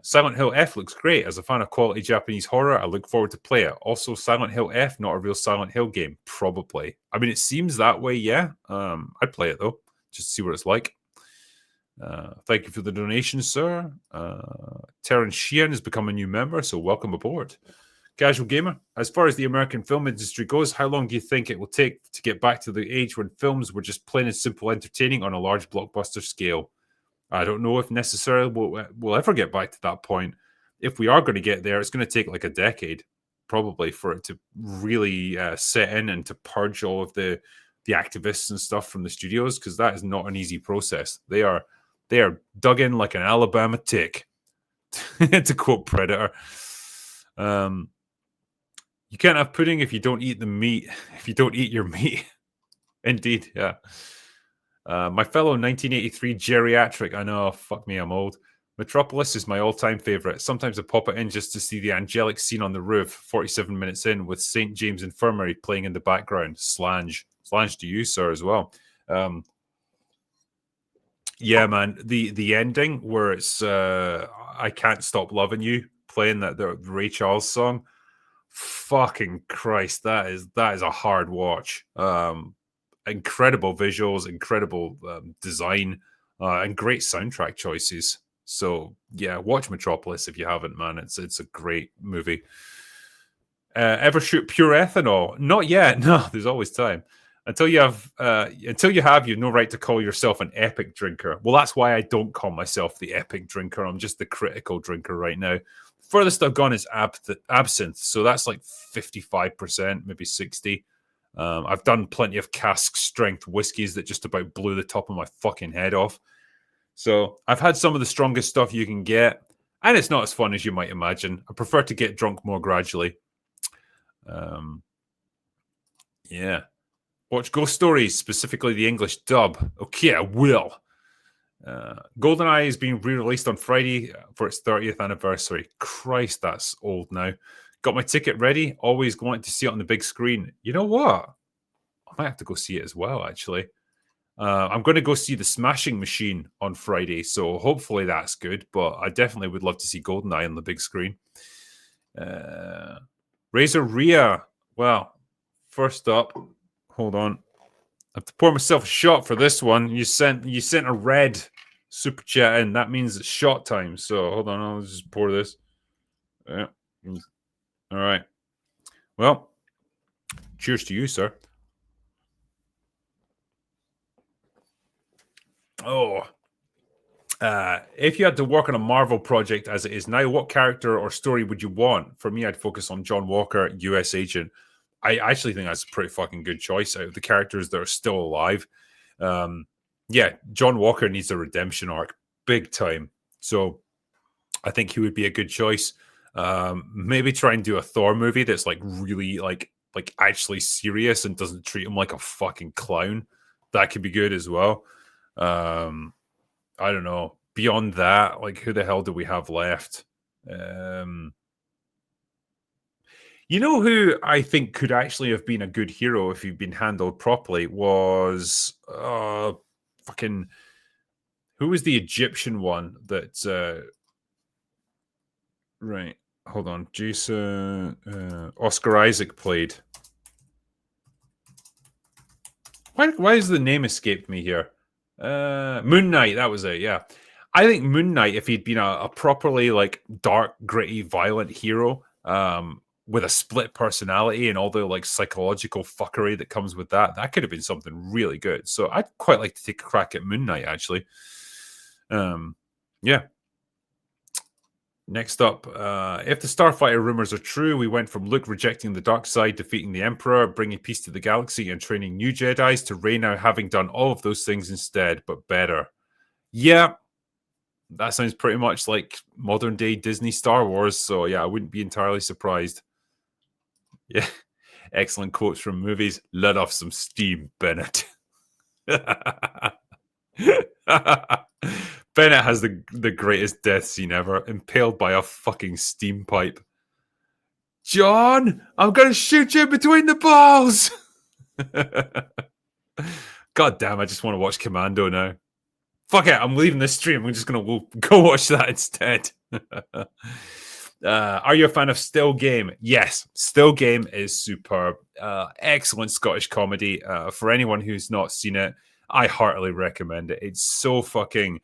Silent Hill F looks great. As a fan of quality Japanese horror, I look forward to play it. Also, Silent Hill F, not a real Silent Hill game. Probably. I mean, it seems that way, yeah. I'd play it, though, just to see what it's like. Thank you for the donation, sir. Terrence Sheehan has become a new member, so welcome aboard. Casual Gamer, as far as the American film industry goes, how long do you think it will take to get back to the age when films were just plain and simple entertaining on a large blockbuster scale? I don't know if necessarily we'll ever get back to that point. If we are going to get there, it's going to take like a decade. probably for it to really set in and to purge all of the activists and stuff from the studios, because that is not an easy process. They are dug in like an Alabama tick, to quote Predator. You can't have pudding if you don't eat the meat. If you don't eat your meat. Indeed, yeah. My fellow 1983 geriatric. I know, fuck me, I'm old. Metropolis is my all-time favorite. Sometimes I pop it in just to see the angelic scene on the roof, 47 minutes in, with St. James Infirmary playing in the background. Slange to you, sir, as well. Yeah, man, the ending where it's I Can't Stop Loving You, playing the Ray Charles song. Fucking Christ, that is a hard watch. Incredible visuals, incredible design, and great soundtrack choices. So yeah, watch Metropolis if you haven't, man. It's a great movie. Ever shoot pure ethanol? Not yet. No, there's always time. Until you have, you've no right to call yourself an epic drinker. Well, that's why I don't call myself the epic drinker. I'm just the critical drinker right now. Furthest I've gone is absinthe, so that's like 55%, maybe 60%. I've done plenty of cask strength whiskeys that just about blew the top of my fucking head off. So I've had some of the strongest stuff you can get, and it's not as fun as you might imagine. I prefer to get drunk more gradually. Yeah. Watch Ghost Stories, specifically the English dub. Okay, I will. GoldenEye is being re-released on Friday for its 30th anniversary. Christ, that's old now. Got my ticket ready. Always wanted to see it on the big screen. You know what? I might have to go see it as well, actually. I'm going to go see The Smashing Machine on Friday, so hopefully that's good, but I definitely would love to see GoldenEye on the big screen. Razor Rhea. Well, first up, hold on. I have to pour myself a shot for this one. You sent a red super chat in. That means it's shot time. So hold on, I'll just pour this. Yeah. All right. Well, cheers to you, sir. Oh. If you had to work on a Marvel project as it is now, what character or story would you want? For me, I'd focus on John Walker, U.S. Agent. I actually think that's a pretty fucking good choice out of the characters that are still alive. Yeah, John Walker needs a redemption arc, big time. So I think he would be a good choice. Maybe try and do a Thor movie that's like really like actually serious and doesn't treat him like a fucking clown. That could be good as well. I don't know. Beyond that, like who the hell do we have left? You know who I think could actually have been a good hero if he'd been handled properly was fucking who was the Egyptian one that right, hold on. Jason Oscar Isaac played. Why has the name escaped me here? Moon Knight, that was it, yeah. I think Moon Knight, if he'd been a properly like dark, gritty, violent hero, with a split personality and all the like psychological fuckery that comes with that could have been something really good. So I'd quite like to take a crack at Moon Knight, actually. Yeah. Next up, if the Starfighter rumors are true, we went from Luke rejecting the dark side, defeating the Emperor, bringing peace to the galaxy, and training new Jedis, to Rey now having done all of those things instead, but better. Yeah, that sounds pretty much like modern day Disney Star Wars. So yeah, I wouldn't be entirely surprised. Yeah, excellent quotes from movies. Let off some steam, Bennett. Bennett has the greatest death scene ever, impaled by a fucking steam pipe. John, I'm going to shoot you between the balls. God damn, I just want to watch Commando now. Fuck it, I'm leaving this stream. I'm just going to go watch that instead. Are you a fan of Still Game? Yes, Still Game is superb. Excellent Scottish comedy. For anyone who's not seen it, I heartily recommend it. It's so fucking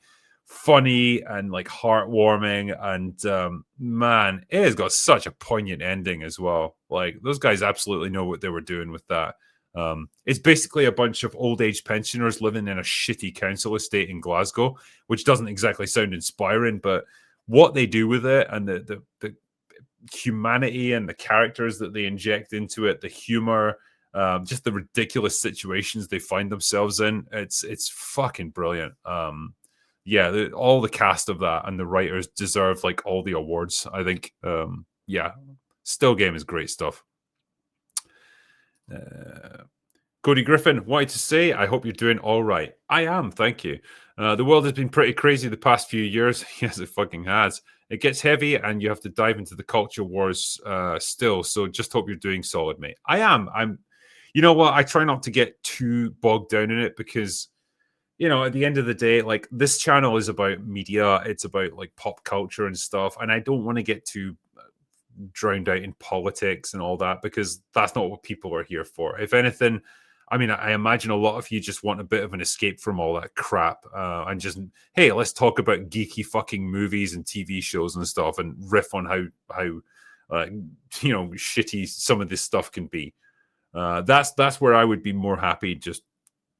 funny and like heartwarming, and man, it has got such a poignant ending as well. Like those guys absolutely know what they were doing with that. It's basically a bunch of old age pensioners living in a shitty council estate in Glasgow, which doesn't exactly sound inspiring, but what they do with it and the humanity and the characters that they inject into it, the humor, just the ridiculous situations they find themselves in. It's fucking brilliant. Yeah, all the cast of that and the writers deserve like all the awards, I think. Yeah, Still Game is great stuff. Cody Griffin wanted to say, I hope you're doing all right. I am, thank you. The world has been pretty crazy the past few years. Yes, it fucking has. It gets heavy and you have to dive into the culture wars still. So just hope you're doing solid, mate. I am. You know what? I try not to get too bogged down in it because, you know, at the end of the day, like this channel is about media. It's about like pop culture and stuff. And I don't want to get too drowned out in politics and all that because that's not what people are here for. If anything, I mean, I imagine a lot of you just want a bit of an escape from all that crap and just, hey, let's talk about geeky fucking movies and TV shows and stuff and riff on how you know, shitty some of this stuff can be. That's where I would be more happy just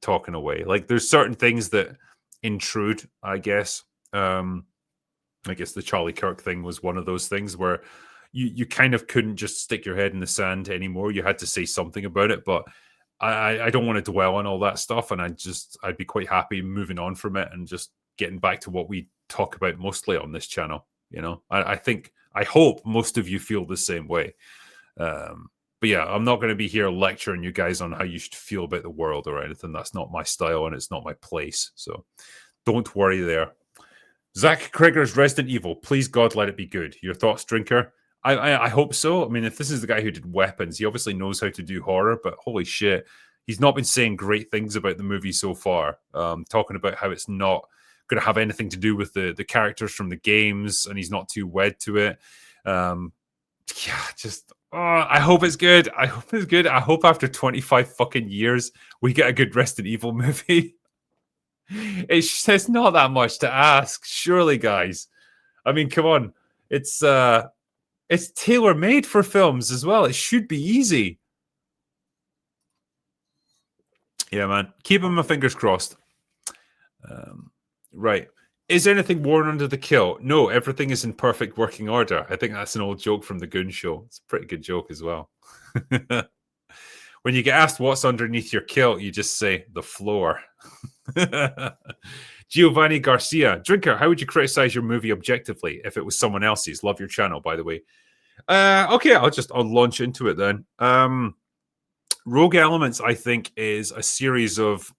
talking away. Like, there's certain things that intrude, I guess. I guess the Charlie Kirk thing was one of those things where you kind of couldn't just stick your head in the sand anymore. You had to say something about it, but I don't want to dwell on all that stuff, and I'd be quite happy moving on from it and just getting back to what we talk about mostly on this channel. You know, I hope most of you feel the same way. But yeah, I'm not going to be here lecturing you guys on how you should feel about the world or anything. That's not my style and it's not my place. So don't worry there. Zach Krieger's Resident Evil. Please, God, let it be good. Your thoughts, Drinker? I hope so. I mean, if this is the guy who did Weapons, he obviously knows how to do horror, but holy shit, he's not been saying great things about the movie so far. Talking about how it's not going to have anything to do with the characters from the games, and he's not too wed to it. Yeah, just I hope it's good. I hope it's good. I hope after 25 fucking years we get a good Resident Evil movie. It's not that much to ask, surely, guys. I mean, come on. It's tailor-made for films as well. It should be easy. Yeah, man. Keeping my fingers crossed. Right. Is there anything worn under the kilt? No, everything is in perfect working order. I think that's an old joke from the Goon Show. It's a pretty good joke as well. When you get asked what's underneath your kilt, you just say, the floor. Giovanni Garcia. Drinker, how would you criticize your movie objectively if it was someone else's? Love your channel, by the way. Okay, I'll launch into it then. Rogue Elements, I think, is a series of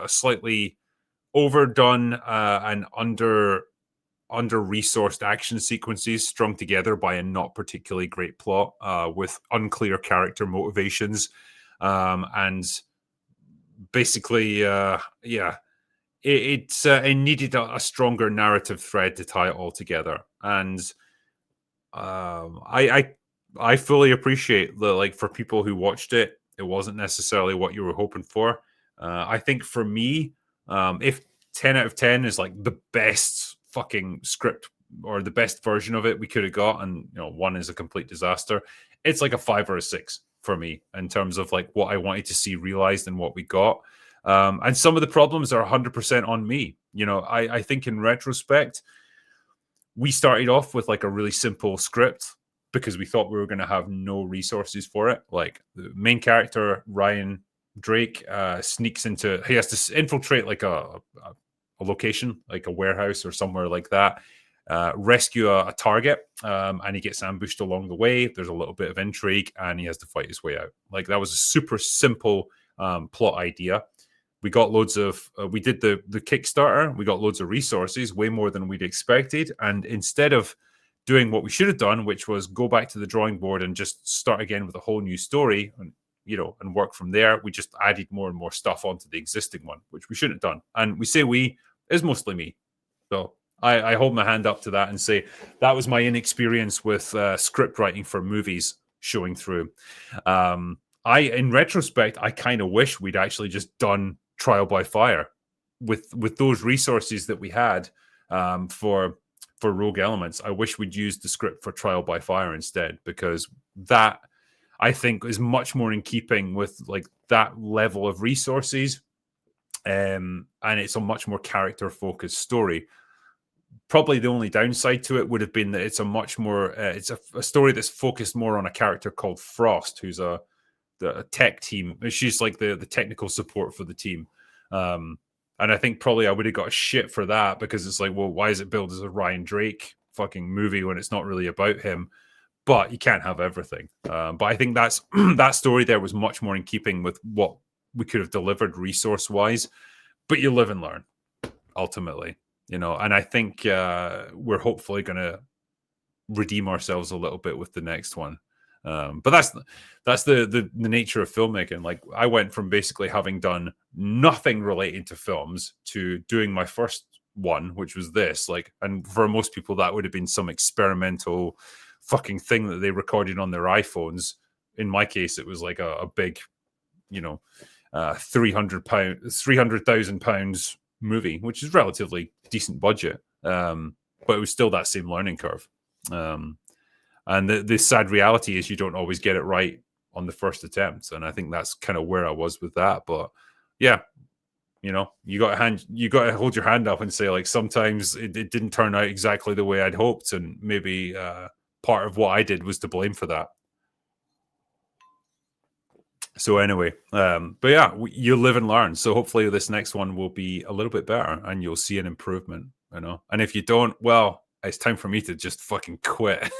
slightly overdone and under-resourced action sequences strung together by a not particularly great plot with unclear character motivations. And basically, yeah, it needed a stronger narrative thread to tie it all together. And I fully appreciate the, like, for people who watched it, it wasn't necessarily what you were hoping for. I think for me, if 10 out of 10 is like the best fucking script or the best version of it we could have got, and you know, 1 is a complete disaster, it's like a 5 or a 6 for me in terms of like what I wanted to see realized and what we got. And some of the problems are 100% on me. You know, I think in retrospect, we started off with like a really simple script because we thought we were going to have no resources for it. Like the main character, Ryan Drake, sneaks into, he has to infiltrate like a location, like a warehouse or somewhere like that, rescue a target, and he gets ambushed along the way. There's a little bit of intrigue and he has to fight his way out. Like, that was a super simple plot idea. We got loads of, we did the Kickstarter, we got loads of resources, way more than we'd expected. And instead of doing what we should have done, which was go back to the drawing board and just start again with a whole new story and, you know, and work from there, we just added more and more stuff onto the existing one, which we shouldn't have done. And we say we is mostly me. So I hold my hand up to that and say that was my inexperience with script writing for movies showing through. In retrospect, I kind of wish we'd actually just done Trial by Fire with those resources that we had for Rogue Elements. I wish we'd used the script for Trial by Fire instead, because that, I think, is much more in keeping with like that level of resources, and it's a much more character focused story. Probably the only downside to it would have been that it's a much more it's a story that's focused more on a character called Frost, who's a tech team. She's like the technical support for the team. And I think probably I would have got shit for that, because it's like, well, why is it billed as a Ryan Drake fucking movie when it's not really about him? But you can't have everything. But I think that's that story there was much more in keeping with what we could have delivered resource wise. But you live and learn, ultimately, And I think we're hopefully going to redeem ourselves a little bit with the next one. But that's the nature of filmmaking. Like, I went from basically having done nothing related to films to doing my first one, which was this. Like, and for most people, that would have been some experimental fucking thing that they recorded on their iPhones. In my case, it was like a big, £300,000 movie, which is relatively decent budget. But it was still that same learning curve. And the sad reality is you don't always get it right on the first attempt. And I think that's kind of where I was with that. But yeah, you got to hold your hand up and say, like, sometimes it didn't turn out exactly the way I'd hoped. And maybe part of what I did was to blame for that. So anyway, but yeah, you live and learn. So hopefully this next one will be a little bit better and you'll see an improvement, And if you don't, well, it's time for me to just fucking quit.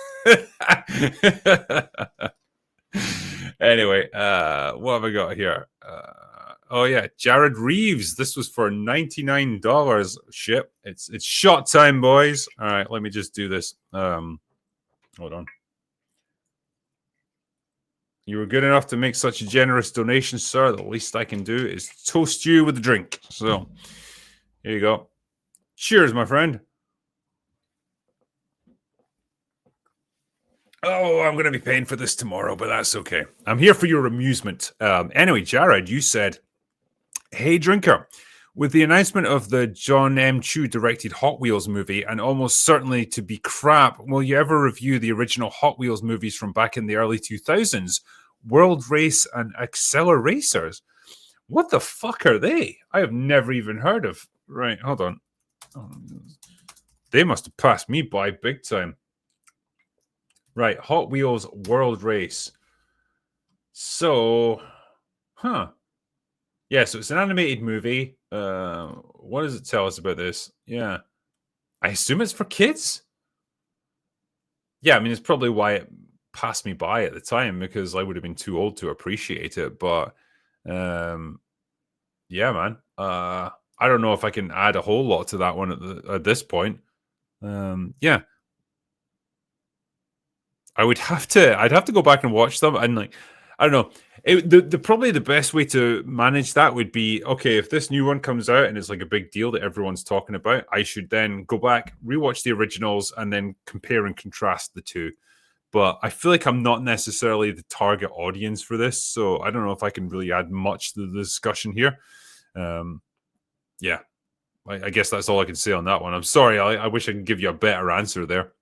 Anyway, what have I got here? Oh yeah, Jared Reeves. This was for $99. Shit, it's shot time, boys. All right, let me just do this. Hold on. You were good enough to make such a generous donation, sir. The least I can do is toast you with a drink. So here you go. Cheers, my friend. Oh, I'm going to be paying for this tomorrow, but that's okay. I'm here for your amusement. Anyway, Jared, you said, hey, drinker, with the announcement of the John M. Chu directed Hot Wheels movie, and almost certainly to be crap, will you ever review the original Hot Wheels movies from back in the early 2000s? World Race and Acceleracers? What the fuck are they? I have never even heard of. Right, hold on. They must have passed me by big time. Right, Hot Wheels World Race. So, yeah, so it's an animated movie. What does it tell us about this? Yeah. I assume it's for kids? Yeah, I mean, it's probably why it passed me by at the time, because I would have been too old to appreciate it. But, yeah, man. I don't know if I can add a whole lot to that one at this point. Yeah. I'd have to go back and watch them, and like, I don't know. Probably the best way to manage that would be, okay, if this new one comes out and it's like a big deal that everyone's talking about, I should then go back, rewatch the originals, and then compare and contrast the two. But I feel like I'm not necessarily the target audience for this, so I don't know if I can really add much to the discussion here. Yeah, I guess that's all I can say on that one. I'm sorry. I wish I could give you a better answer there.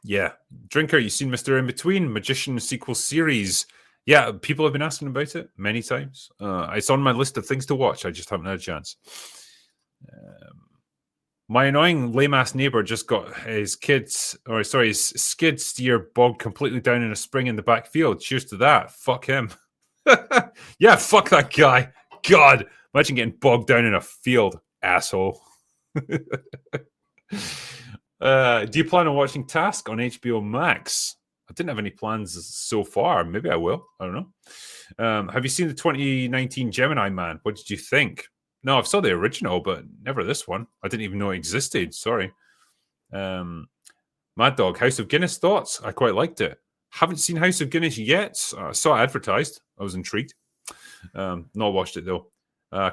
Yeah. Drinker, you seen Mr. In Between, Magician sequel series? Yeah, people have been asking about it many times. It's on my list of things to watch. I just haven't had a chance. My annoying lame-ass neighbor just got his skid steer bogged completely down in a spring in the back field. Cheers to that. Fuck him. Yeah, fuck that guy. God, imagine getting bogged down in a field, asshole. Do you plan on watching Task on HBO Max? I didn't have any plans so far. Maybe I will. I don't know. Have you seen the 2019 Gemini Man? What did you think? No, I've saw the original, but never this one. I didn't even know it existed. Sorry. Mad Dog, House of Guinness thoughts? I quite liked it. Haven't seen House of Guinness yet. I saw it advertised. I was intrigued. Not watched it though.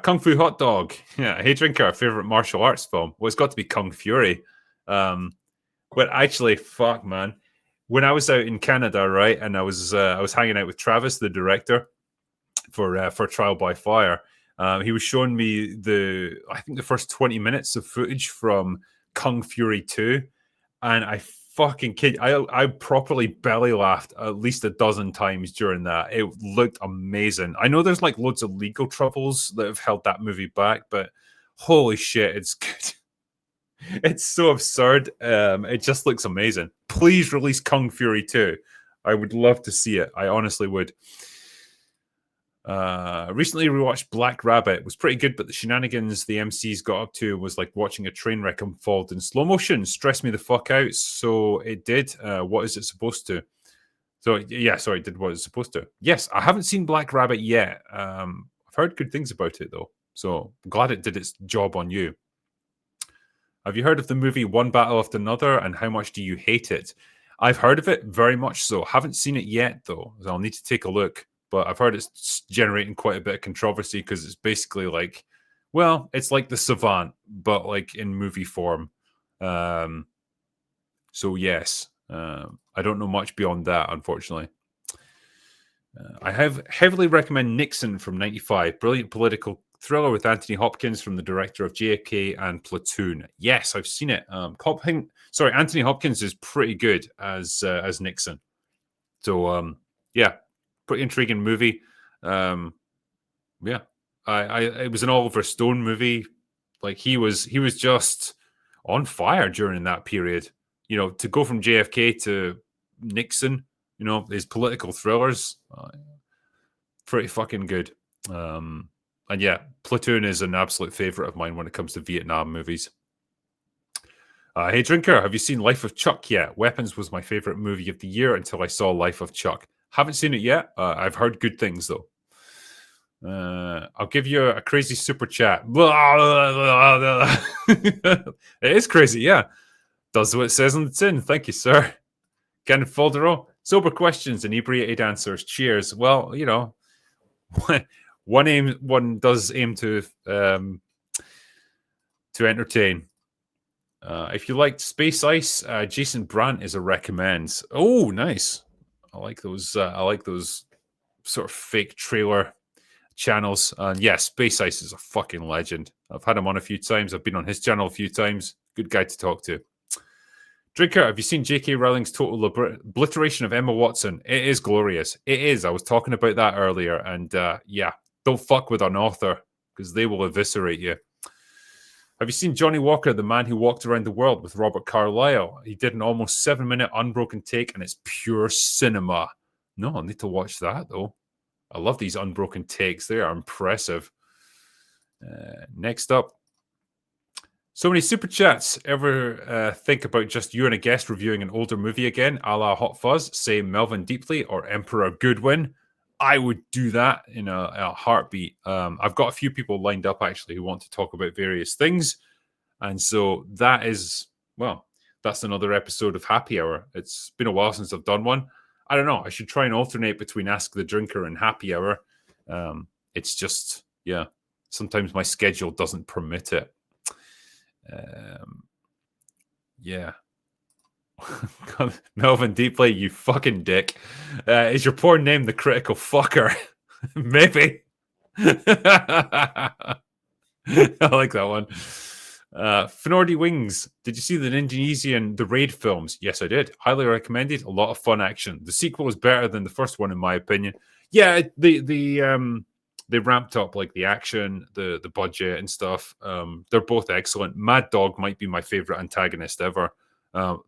Kung Fu Hot Dog. Yeah, hey drinker, favorite martial arts film? Well, it's got to be Kung Fury. But actually, fuck, man. When I was out in Canada, right, and I was hanging out with Travis, the director, for Trial by Fire. He was showing me the first 20 minutes of footage from Kung Fury 2, and I fucking kid, I properly belly laughed at least a dozen times during that. It looked amazing. I know there's like loads of legal troubles that have held that movie back, but holy shit, it's good. It's so absurd. It just looks amazing. Please release Kung Fury 2. I would love to see it. I honestly would. Recently rewatched Black Rabbit. It was pretty good, but the shenanigans the MCs got up to was like watching a train wreck unfold in slow motion. Stressed me the fuck out. So it did. What is it supposed to? So yeah, sorry, it did what it's supposed to. Yes, I haven't seen Black Rabbit yet. I've heard good things about it though. So I'm glad it did its job on you. Have you heard of the movie One Battle After Another, and how much do you hate it? I've heard of it, very much so. Haven't seen it yet though, so I'll need to take a look. But I've heard it's generating quite a bit of controversy because it's basically like, well, it's like The Savant, but like in movie form. So yes, I don't know much beyond that, unfortunately. I have heavily recommend Nixon from '95, brilliant political thriller with Anthony Hopkins from the director of JFK and Platoon. Yes, I've seen it. Anthony Hopkins is pretty good as Nixon. So yeah, pretty intriguing movie. Yeah, it was an Oliver Stone movie. Like he was just on fire during that period. You know, to go from JFK to Nixon, you know, his political thrillers, pretty fucking good. And yeah, Platoon is an absolute favorite of mine when it comes to Vietnam movies. Hey, Drinker, have you seen Life of Chuck yet? Weapons was my favorite movie of the year until I saw Life of Chuck. Haven't seen it yet. I've heard good things, though. I'll give you a crazy super chat. It is crazy, yeah. Does what it says on the tin. Thank you, sir. Kenneth Faldero. Sober questions, inebriated answers. Cheers. Well, you know, one does aim to entertain. If you liked Space Ice, Jason Brandt is a recommend. Oh, nice. I like those. I like those sort of fake trailer channels. And yeah, Space Ice is a fucking legend. I've had him on a few times. I've been on his channel a few times. Good guy to talk to. Drinker, have you seen J.K. Rowling's total obliteration of Emma Watson? It is glorious. It is. I was talking about that earlier. And yeah, don't fuck with an author because they will eviscerate you. Have you seen Johnny Walker, the man who walked around the world with Robert Carlyle? He did an almost 7-minute unbroken take and it's pure cinema. No, I need to watch that though. I love these unbroken takes. They are impressive. Next up. So many super chats. Ever think about just you and a guest reviewing an older movie again, a la Hot Fuzz, say Melvin Deeply or Emperor Goodwin? I would do that in a heartbeat. I've got a few people lined up actually who want to talk about various things. And so that is, well, that's another episode of Happy Hour. It's been a while since I've done one. I don't know. I should try and alternate between Ask the Drinker and Happy Hour. It's just, yeah, sometimes my schedule doesn't permit it. Yeah. Melvin Deeply, you fucking dick. Is your porn name The Critical Fucker? Maybe. I like that one. Finordi Wings. Did you see the Indonesian The Raid films? Yes, I did. Highly recommended. A lot of fun action. The sequel is better than the first one, in my opinion. Yeah, they ramped up like the action, the budget and stuff. They're both excellent. Mad Dog might be my favorite antagonist ever.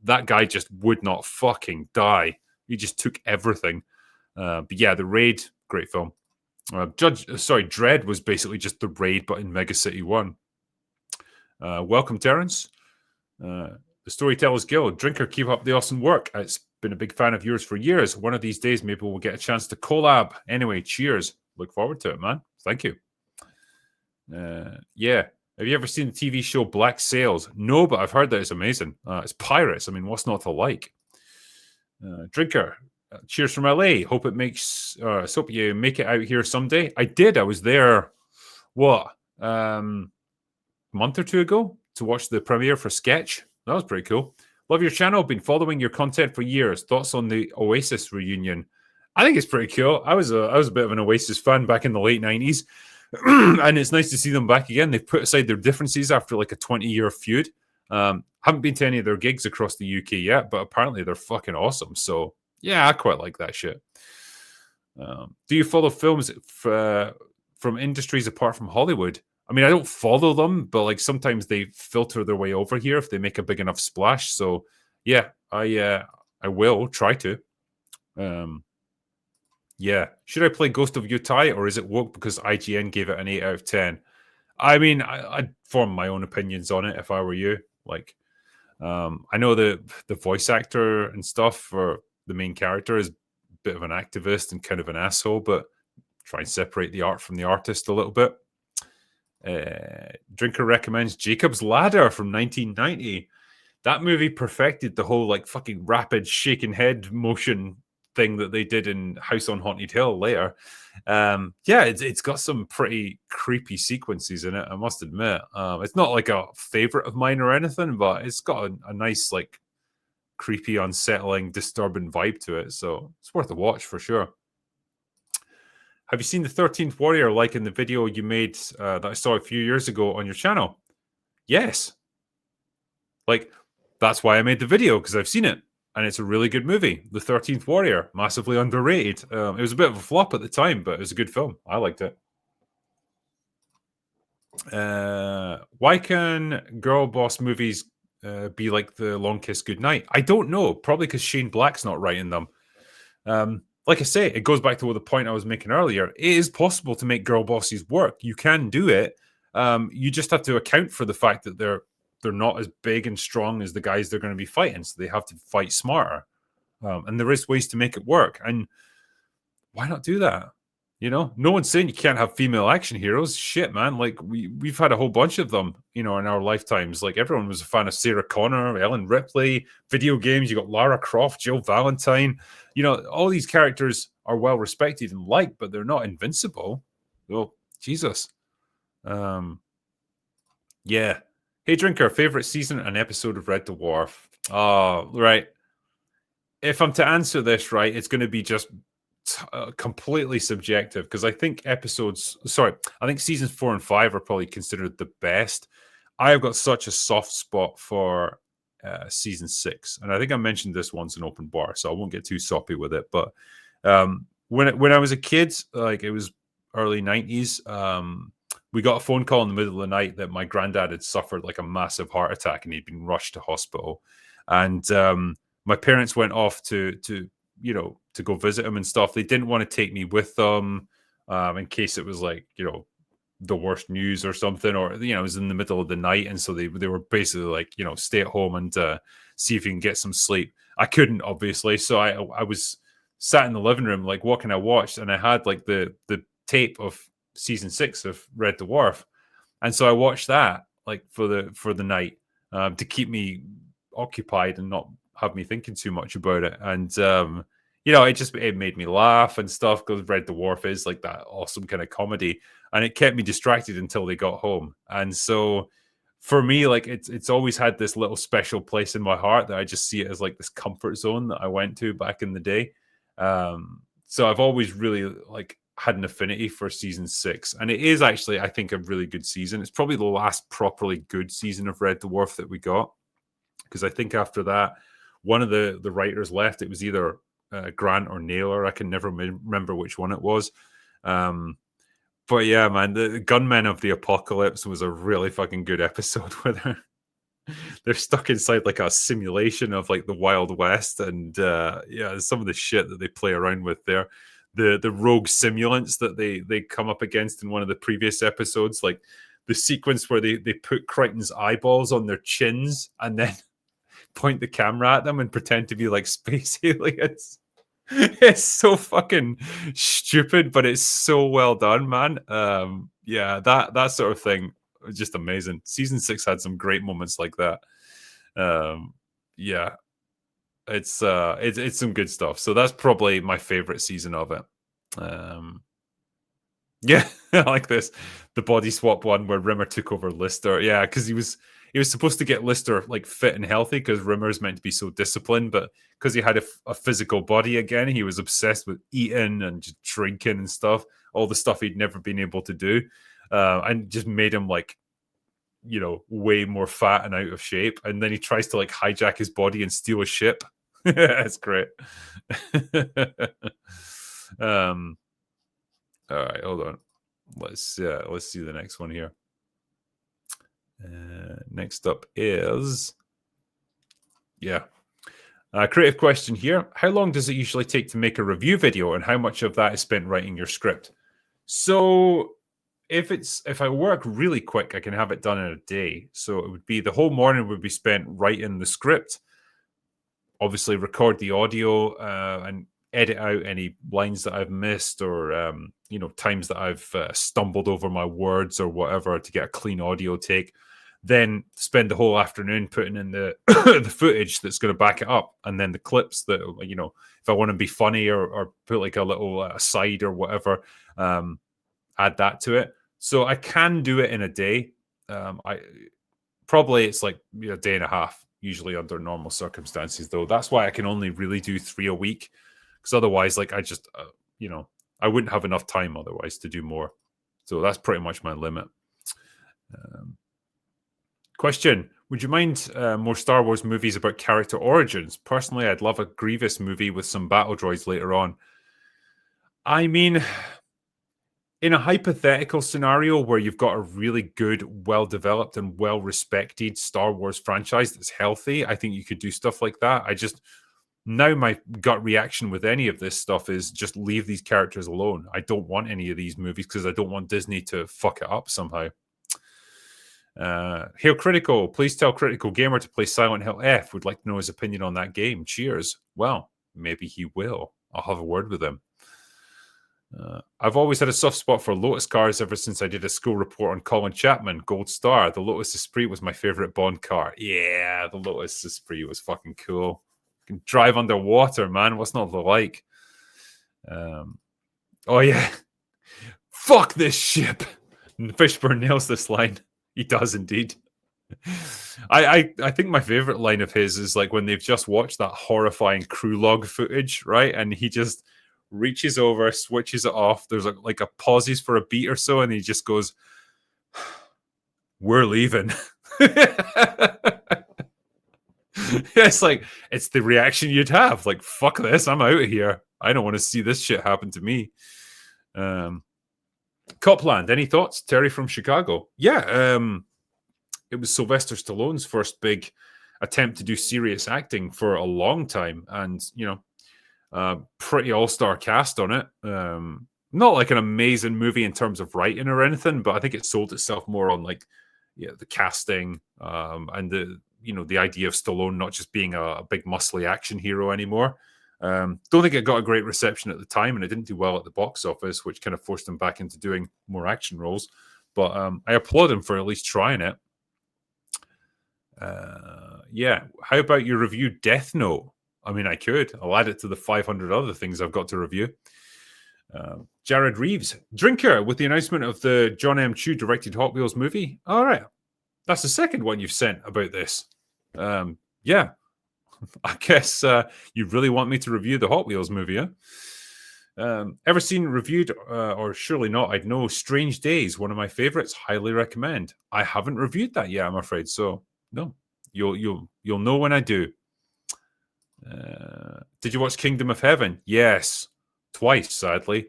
That guy just would not fucking die. He just took everything. But yeah, The Raid, great film. Dread was basically just The Raid, but in Mega City 1. Welcome, Terrence. The Storytellers Guild. Drinker, keep up the awesome work. It's been a big fan of yours for years. One of these days, maybe we'll get a chance to collab. Anyway, cheers. Look forward to it, man. Thank you. Yeah. Have you ever seen the TV show Black Sails? No, but I've heard that it's amazing. It's pirates. I mean, what's not to like? Drinker, cheers from LA. Hope you make it out here someday. I did. I was there, a month or two ago to watch the premiere for Sketch. That was pretty cool. Love your channel. Been following your content for years. Thoughts on the Oasis reunion? I think it's pretty cool. I was a bit of an Oasis fan back in the late 90s. And it's nice to see them back again. They've put aside their differences after like a 20-year feud. Haven't been to any of their gigs across the UK yet, but apparently they're fucking awesome. So yeah, I quite like that shit. Do you follow films from industries apart from Hollywood? I mean, I don't follow them, but like sometimes they filter their way over here if they make a big enough splash. So yeah, I will try to. Yeah, should I play Ghost of Yotei or is it woke because IGN gave it an 8 out of 10? I mean, I'd form my own opinions on it if I were you. Like, I know the voice actor and stuff for the main character is a bit of an activist and kind of an asshole, but try and separate the art from the artist a little bit. Drinker recommends Jacob's Ladder from 1990. That movie perfected the whole like fucking rapid shaking head motion thing that they did in House on Haunted Hill later. Yeah, it's got some pretty creepy sequences in it, I must admit. It's not like a favorite of mine or anything, but it's got a nice, like, creepy, unsettling, disturbing vibe to it. So it's worth a watch for sure. Have you seen the 13th Warrior like in the video you made that I saw a few years ago on your channel? Yes. Like, that's why I made the video, because I've seen it. And it's a really good movie. The 13th Warrior, massively underrated. It was a bit of a flop at the time, but it was a good film. I liked it. Why can girl boss movies be like The Long Kiss Goodnight? I don't know. Probably because Shane Black's not writing them. Like I say, it goes back to the point I was making earlier. It is possible to make girl bosses work. You can do it. You just have to account for the fact that they're not as big and strong as the guys they're going to be fighting, so they have to fight smarter. And there is ways to make it work. And why not do that? You know, no one's saying you can't have female action heroes. Shit, man. Like we've had a whole bunch of them, you know, in our lifetimes. Like everyone was a fan of Sarah Connor, Ellen Ripley. Video games, you got Lara Croft, Jill Valentine. You know, all these characters are well respected and liked, but they're not invincible. Oh, Jesus. Yeah. Hey, Drinker, favorite season and episode of Red Dwarf? Oh, right. If I'm to answer this right, it's going to be just completely subjective because I think I think seasons 4 and 5 are probably considered the best. I have got such a soft spot for season 6, and I think I mentioned this once in open bar, so I won't get too soppy with it. But when I was a kid, like it was early 90s, we got a phone call in the middle of the night that my granddad had suffered like a massive heart attack and he'd been rushed to hospital, and my parents went off to go visit him and stuff. They didn't want to take me with them in case it was like, you know, the worst news or something, or, you know, it was in the middle of the night. And so they were basically like, you know, stay at home and see if you can get some sleep. I couldn't, obviously. So I was sat in the living room, like, what can I watch? And I had like the tape of season 6 of Red Dwarf. And so I watched that like for the night to keep me occupied and not have me thinking too much about it. And you know, it made me laugh and stuff because Red Dwarf is like that awesome kind of comedy, and it kept me distracted until they got home. And so for me, like it's always had this little special place in my heart that I just see it as like this comfort zone that I went to back in the day. So I've always really like had an affinity for season 6, and it is actually, I think, a really good season. It's probably the last properly good season of Red Dwarf that we got, because I think after that, one of the writers left. It was either Grant or Naylor. I can never remember which one it was. But yeah, man, the Gunmen of the Apocalypse was a really fucking good episode where they're stuck inside like a simulation of like the Wild West, and yeah, some of the shit that they play around with there. The rogue simulants that they come up against in one of the previous episodes, like the sequence where they put Crichton's eyeballs on their chins and then point the camera at them and pretend to be like space aliens. It's so fucking stupid, but it's so well done, man. Yeah, that sort of thing was just amazing. Season 6 had some great moments like that. Yeah, it's some good stuff. So that's probably my favorite season of it. Yeah, I like this. The body swap one where Rimmer took over Lister. Yeah, because he was supposed to get Lister like fit and healthy because Rimmer's meant to be so disciplined, but because he had a physical body again, he was obsessed with eating and just drinking and stuff, all the stuff he'd never been able to do, and just made him like, you know, way more fat and out of shape. And then he tries to like hijack his body and steal a ship. That's great. All right, hold on. Let's see the next one here. Next up is, creative question here. How long does it usually take to make a review video, and how much of that is spent writing your script? So if I work really quick, I can have it done in a day. So it would be the whole morning would be spent writing the script, obviously record the audio, and edit out any lines that I've missed, or times that I've stumbled over my words or whatever, to get a clean audio take. Then spend the whole afternoon putting in the the footage that's going to back it up, and then the clips that, if I want to be funny, or put like a little aside or whatever, add that to it. So I can do it in a day. It's like a day and a half, usually under normal circumstances, though. That's why I can only really do 3 a week, because otherwise, like, I just I wouldn't have enough time otherwise to do more. So that's pretty much my limit. Question: would you mind more Star Wars movies about character origins? Personally, I'd love a Grievous movie with some battle droids later on. I mean, in a hypothetical scenario where you've got a really good, well-developed and well-respected Star Wars franchise that's healthy, I think you could do stuff like that. Now my gut reaction with any of this stuff is just leave these characters alone. I don't want any of these movies because I don't want Disney to fuck it up somehow. Hail Critical, please tell Critical Gamer to play Silent Hill F. Would like to know his opinion on that game. Cheers. Well, maybe he will. I'll have a word with him. I've always had a soft spot for Lotus cars ever since I did a school report on Colin Chapman, Gold Star. The Lotus Esprit was my favorite Bond car. Yeah, the Lotus Esprit was fucking cool. You can drive underwater, man. What's not to like? Oh, yeah. Fuck this ship. Fishburne nails this line. He does indeed. I think my favorite line of his is like when they've just watched that horrifying crew log footage, right? And he just reaches over, switches it off. There's like a pauses for a beat or so, and he just goes, "We're leaving." It's like, it's the reaction you'd have. Like, fuck this, I'm out of here. I don't want to see this shit happen to me. Copland, any thoughts? Terry from Chicago. Yeah, it was Sylvester Stallone's first big attempt to do serious acting for a long time, and pretty all-star cast on it. Not like an amazing movie in terms of writing or anything, but I think it sold itself more on like the casting, and the idea of Stallone not just being a big muscly action hero anymore. Don't think it got a great reception at the time, and it didn't do well at the box office, which kind of forced him back into doing more action roles. But I applaud him for at least trying it. Yeah. How about you review Death Note? I mean, I could. I'll add it to the 500 other things I've got to review. Jared Reeves, Drinker, with the announcement of the John M. Chu directed Hot Wheels movie. All right. That's the second one you've sent about this. Yeah. I guess you really want me to review the Hot Wheels movie, huh? Ever seen reviewed, or surely not, I'd know, Strange Days, one of my favorites. Highly recommend. I haven't reviewed that yet, I'm afraid. So no, you'll know when I do. Did you watch Kingdom of Heaven? Yes, twice, sadly.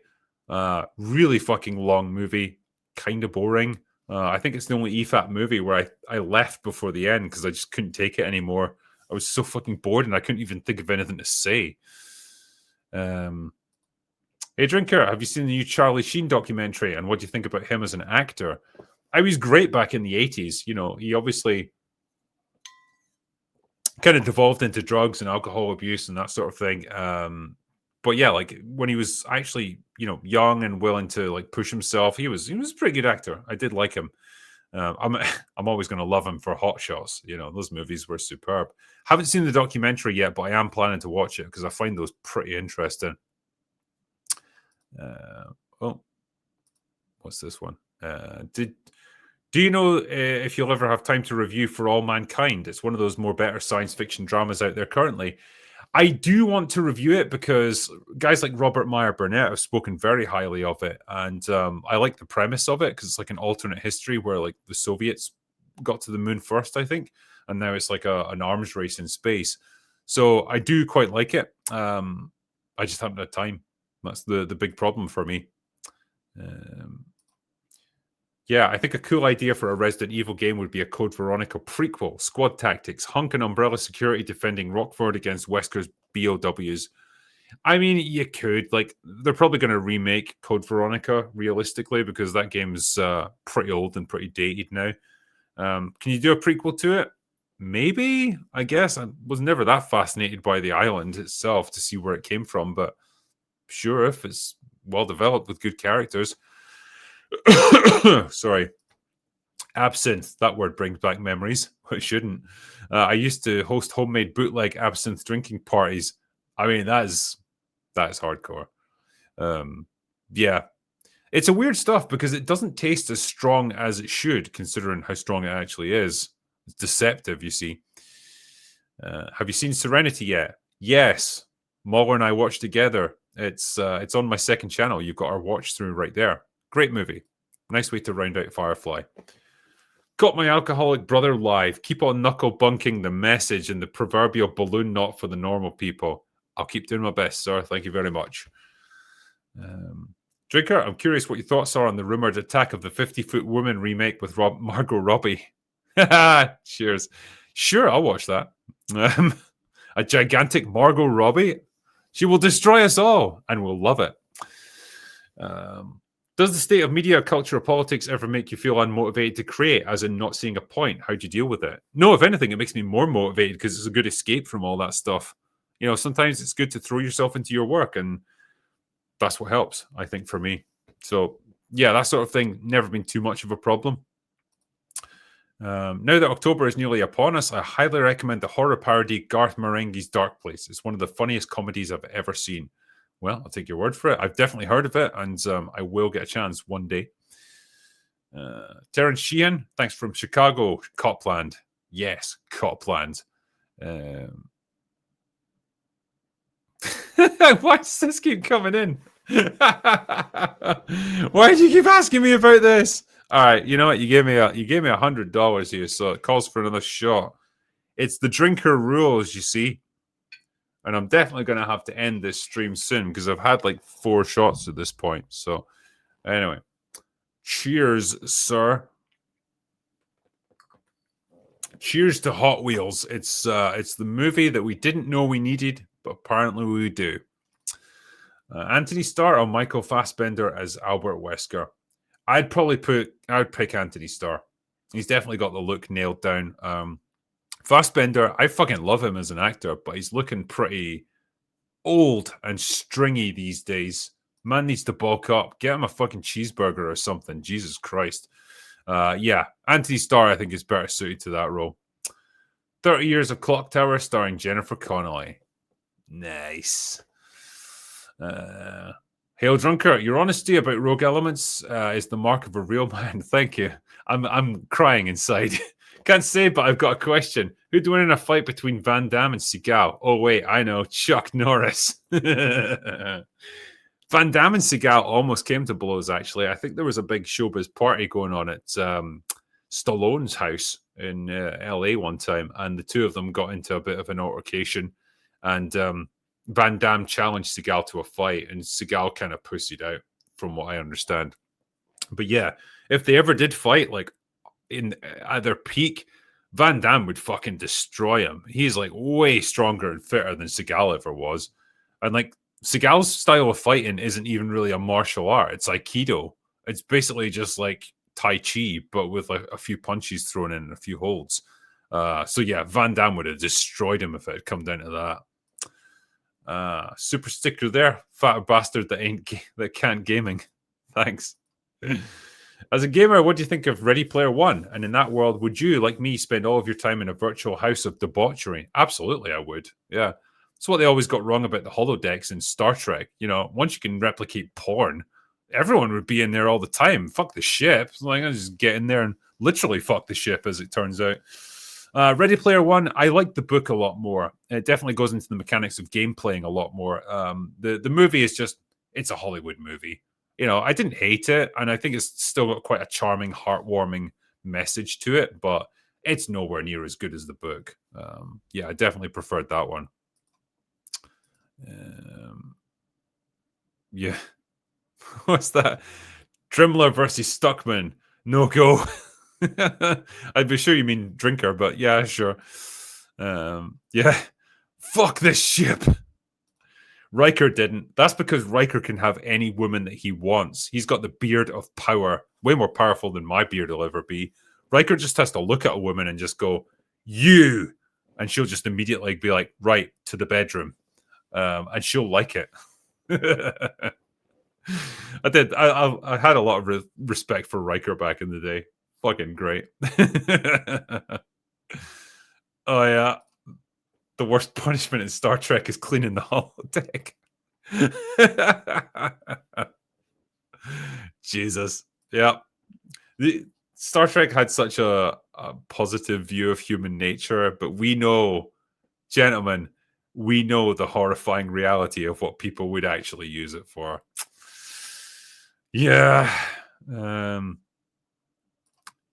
Really fucking long movie, kind of boring. I think it's the only EFAP movie where I left before the end because I just couldn't take it anymore. I was so fucking bored and I couldn't even think of anything to say. Hey, Drinker, have you seen the new Charlie Sheen documentary, and what do you think about him as an actor? I was great back in the 80s. He obviously kind of devolved into drugs and alcohol abuse and that sort of thing. But yeah, like when he was actually, young and willing to like push himself, he was a pretty good actor. I did like him. I'm always going to love him for Hot Shots. Those movies were superb. Haven't seen the documentary yet, but I am planning to watch it because I find those pretty interesting. What's this one? Do you know if you'll ever have time to review For All Mankind? It's one of those more better science fiction dramas out there currently. I do want to review it because guys like Robert Meyer Burnett have spoken very highly of it. And I like the premise of it because it's like an alternate history where like the Soviets got to the moon first, I think. And now it's like an arms race in space. So I do quite like it. I just haven't had time. That's the big problem for me. Yeah, I think a cool idea for a Resident Evil game would be a Code Veronica prequel. Squad tactics, Hunk and Umbrella Security defending Rockford against Wesker's BOWs. I mean, you could. Like, they're probably going to remake Code Veronica, realistically, because that game's pretty old and pretty dated now. Can you do a prequel to it? Maybe, I guess. I was never that fascinated by the island itself to see where it came from, but sure, if it's well developed with good characters. Sorry. Absinthe, that word brings back memories. It shouldn't. I used to host homemade bootleg absinthe drinking parties. I mean, that is hardcore. Yeah, it's a weird stuff because it doesn't taste as strong as it should, considering how strong it actually is. It's deceptive, you see. Have you seen Serenity yet? Yes. Mauler and I watched together. It's on my second channel. You've got our watch through right there. Great movie. Nice way to round out Firefly. Got my alcoholic brother live. Keep on knuckle bunking the message and the proverbial balloon knot for the normal people. I'll keep doing my best, sir. Thank you very much. Drinker, I'm curious what your thoughts are on the rumored Attack of the 50-Foot Woman remake with Margot Robbie. Cheers. Sure, I'll watch that. A gigantic Margot Robbie? She will destroy us all, and we'll love it. Does the state of media, culture, or politics ever make you feel unmotivated to create, as in not seeing a point? How do you deal with it? No, if anything, it makes me more motivated because it's a good escape from all that stuff. You know, sometimes it's good to throw yourself into your work, and that's what helps, I think, for me. So, yeah, that sort of thing, never been too much of a problem. Now that October is nearly upon us, I highly recommend the horror parody Garth Marenghi's Dark Place. It's one of the funniest comedies I've ever seen. Well, I'll take your word for it. I've definitely heard of it, and I will get a chance one day. Terrence Sheehan, thanks from Chicago, Copland. Yes, Copland. Why does this keep coming in? Why do you keep asking me about this? All right, you know what? You gave me $100 here, so it calls for another shot. It's the drinker rules, you see. And I'm definitely going to have to end this stream soon because I've had like 4 shots at this point. So, anyway, cheers, sir. Cheers to Hot Wheels. It's the movie that we didn't know we needed, but apparently we do. Anthony Starr or Michael Fassbender as Albert Wesker. I'd pick Anthony Starr. He's definitely got the look nailed down. Fassbender, I fucking love him as an actor, but he's looking pretty old and stringy these days. Man needs to bulk up. Get him a fucking cheeseburger or something. Jesus Christ. Yeah, Anthony Starr, I think, is better suited to that role. 30 Years of Clock Tower starring Jennifer Connelly. Nice. Hail Drunker, your honesty about rogue elements is the mark of a real man. Thank you. I'm crying inside. Can't say, but I've got a question. Who'd win in a fight between Van Damme and Seagal? Oh, wait, I know. Chuck Norris. Van Damme and Seagal almost came to blows, actually. I think there was a big showbiz party going on at Stallone's house in LA one time, and the two of them got into a bit of an altercation, and Van Damme challenged Seagal to a fight, and Seagal kind of pussied out, from what I understand. But yeah, if they ever did fight, like, at their peak, Van Damme would fucking destroy him. He's like way stronger and fitter than Seagal ever was. And like Seagal's style of fighting isn't even really a martial art. It's Aikido. It's basically just like Tai Chi, but with like a few punches thrown in and a few holds. So yeah, Van Damme would have destroyed him if it had come down to that. Super sticker there, fat bastard that can't gaming. Thanks. As a gamer, what do you think of Ready Player One? And in that world, would you, like me, spend all of your time in a virtual house of debauchery? Absolutely, I would. Yeah. That's what they always got wrong about the holodecks in Star Trek. You know, once you can replicate porn, everyone would be in there all the time. Fuck the ship. Like, I just get in there and literally fuck the ship, as it turns out. Ready Player One, I like the book a lot more. It definitely goes into the mechanics of game playing a lot more. The movie is just, it's a Hollywood movie. You know, I didn't hate it, and I think it's still got quite a charming, heartwarming message to it, but it's nowhere near as good as the book. Yeah, I definitely preferred that one. Yeah. What's that? Trimler versus Stuckman. No go. I'd be sure you mean drinker, but yeah, sure. Yeah. Fuck this ship. Riker didn't. That's because Riker can have any woman that he wants. He's got the beard of power, way more powerful than my beard will ever be. Riker just has to look at a woman and just go, "You," and she'll just immediately be like, "Right to the bedroom," and she'll like it. I did. I had a lot of respect for Riker back in the day. Fucking great. Oh yeah. The worst punishment in Star Trek is cleaning the holodeck. Jesus. Yeah. The Star Trek had such a positive view of human nature, but we know, gentlemen, we know the horrifying reality of what people would actually use it for. Yeah.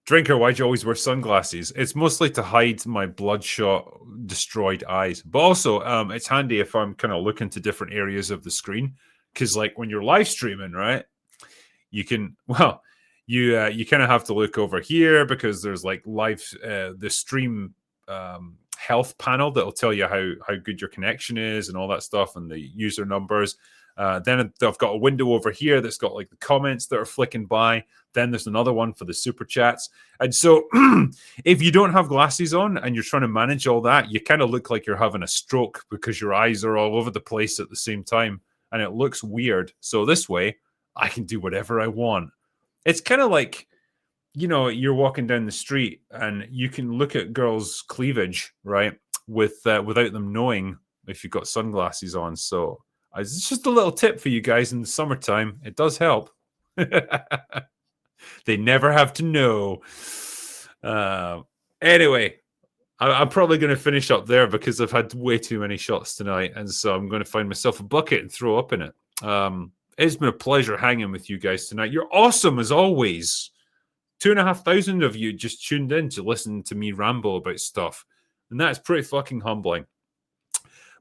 Drinker, why'd you always wear sunglasses? It's mostly to hide my bloodshot, destroyed eyes. But also, it's handy if I'm kind of looking to different areas of the screen. Because, like, when you're live streaming, right, you can, well, you kind of have to look over here because there's like live, the stream health panel that'll tell you how good your connection is and all that stuff and the user numbers. Then I've got a window over here that's got like the comments that are flicking by. Then there's another one for the super chats. And so if you don't have glasses on and you're trying to manage all that, you kind of look like you're having a stroke because your eyes are all over the place at the same time. And it looks weird. So this way, I can do whatever I want. It's kind of like, you know, you're walking down the street and you can look at girls' cleavage, right? Without them knowing if you've got sunglasses on. So it's just a little tip for you guys in the summertime. It does help. They never have to know. Anyway, I'm probably going to finish up there because I've had way too many shots tonight. And so I'm going to find myself a bucket and throw up in it. It's been a pleasure hanging with you guys tonight. You're awesome as always. 2,500 of you just tuned in to listen to me ramble about stuff. And that's pretty fucking humbling.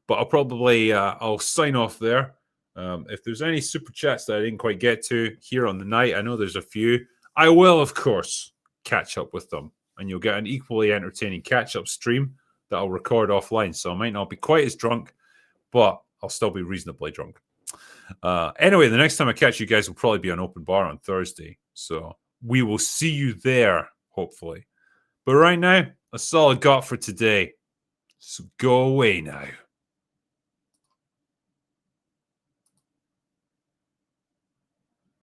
But I'll probably I'll sign off there. If there's any super chats that I didn't quite get to here on the night, I know there's a few. I will, of course, catch up with them. And you'll get an equally entertaining catch-up stream that I'll record offline. So I might not be quite as drunk, but I'll still be reasonably drunk. Anyway, the next time I catch you guys will probably be on Open Bar on Thursday. So we will see you there, hopefully. But right now, that's all I got for today. So go away now.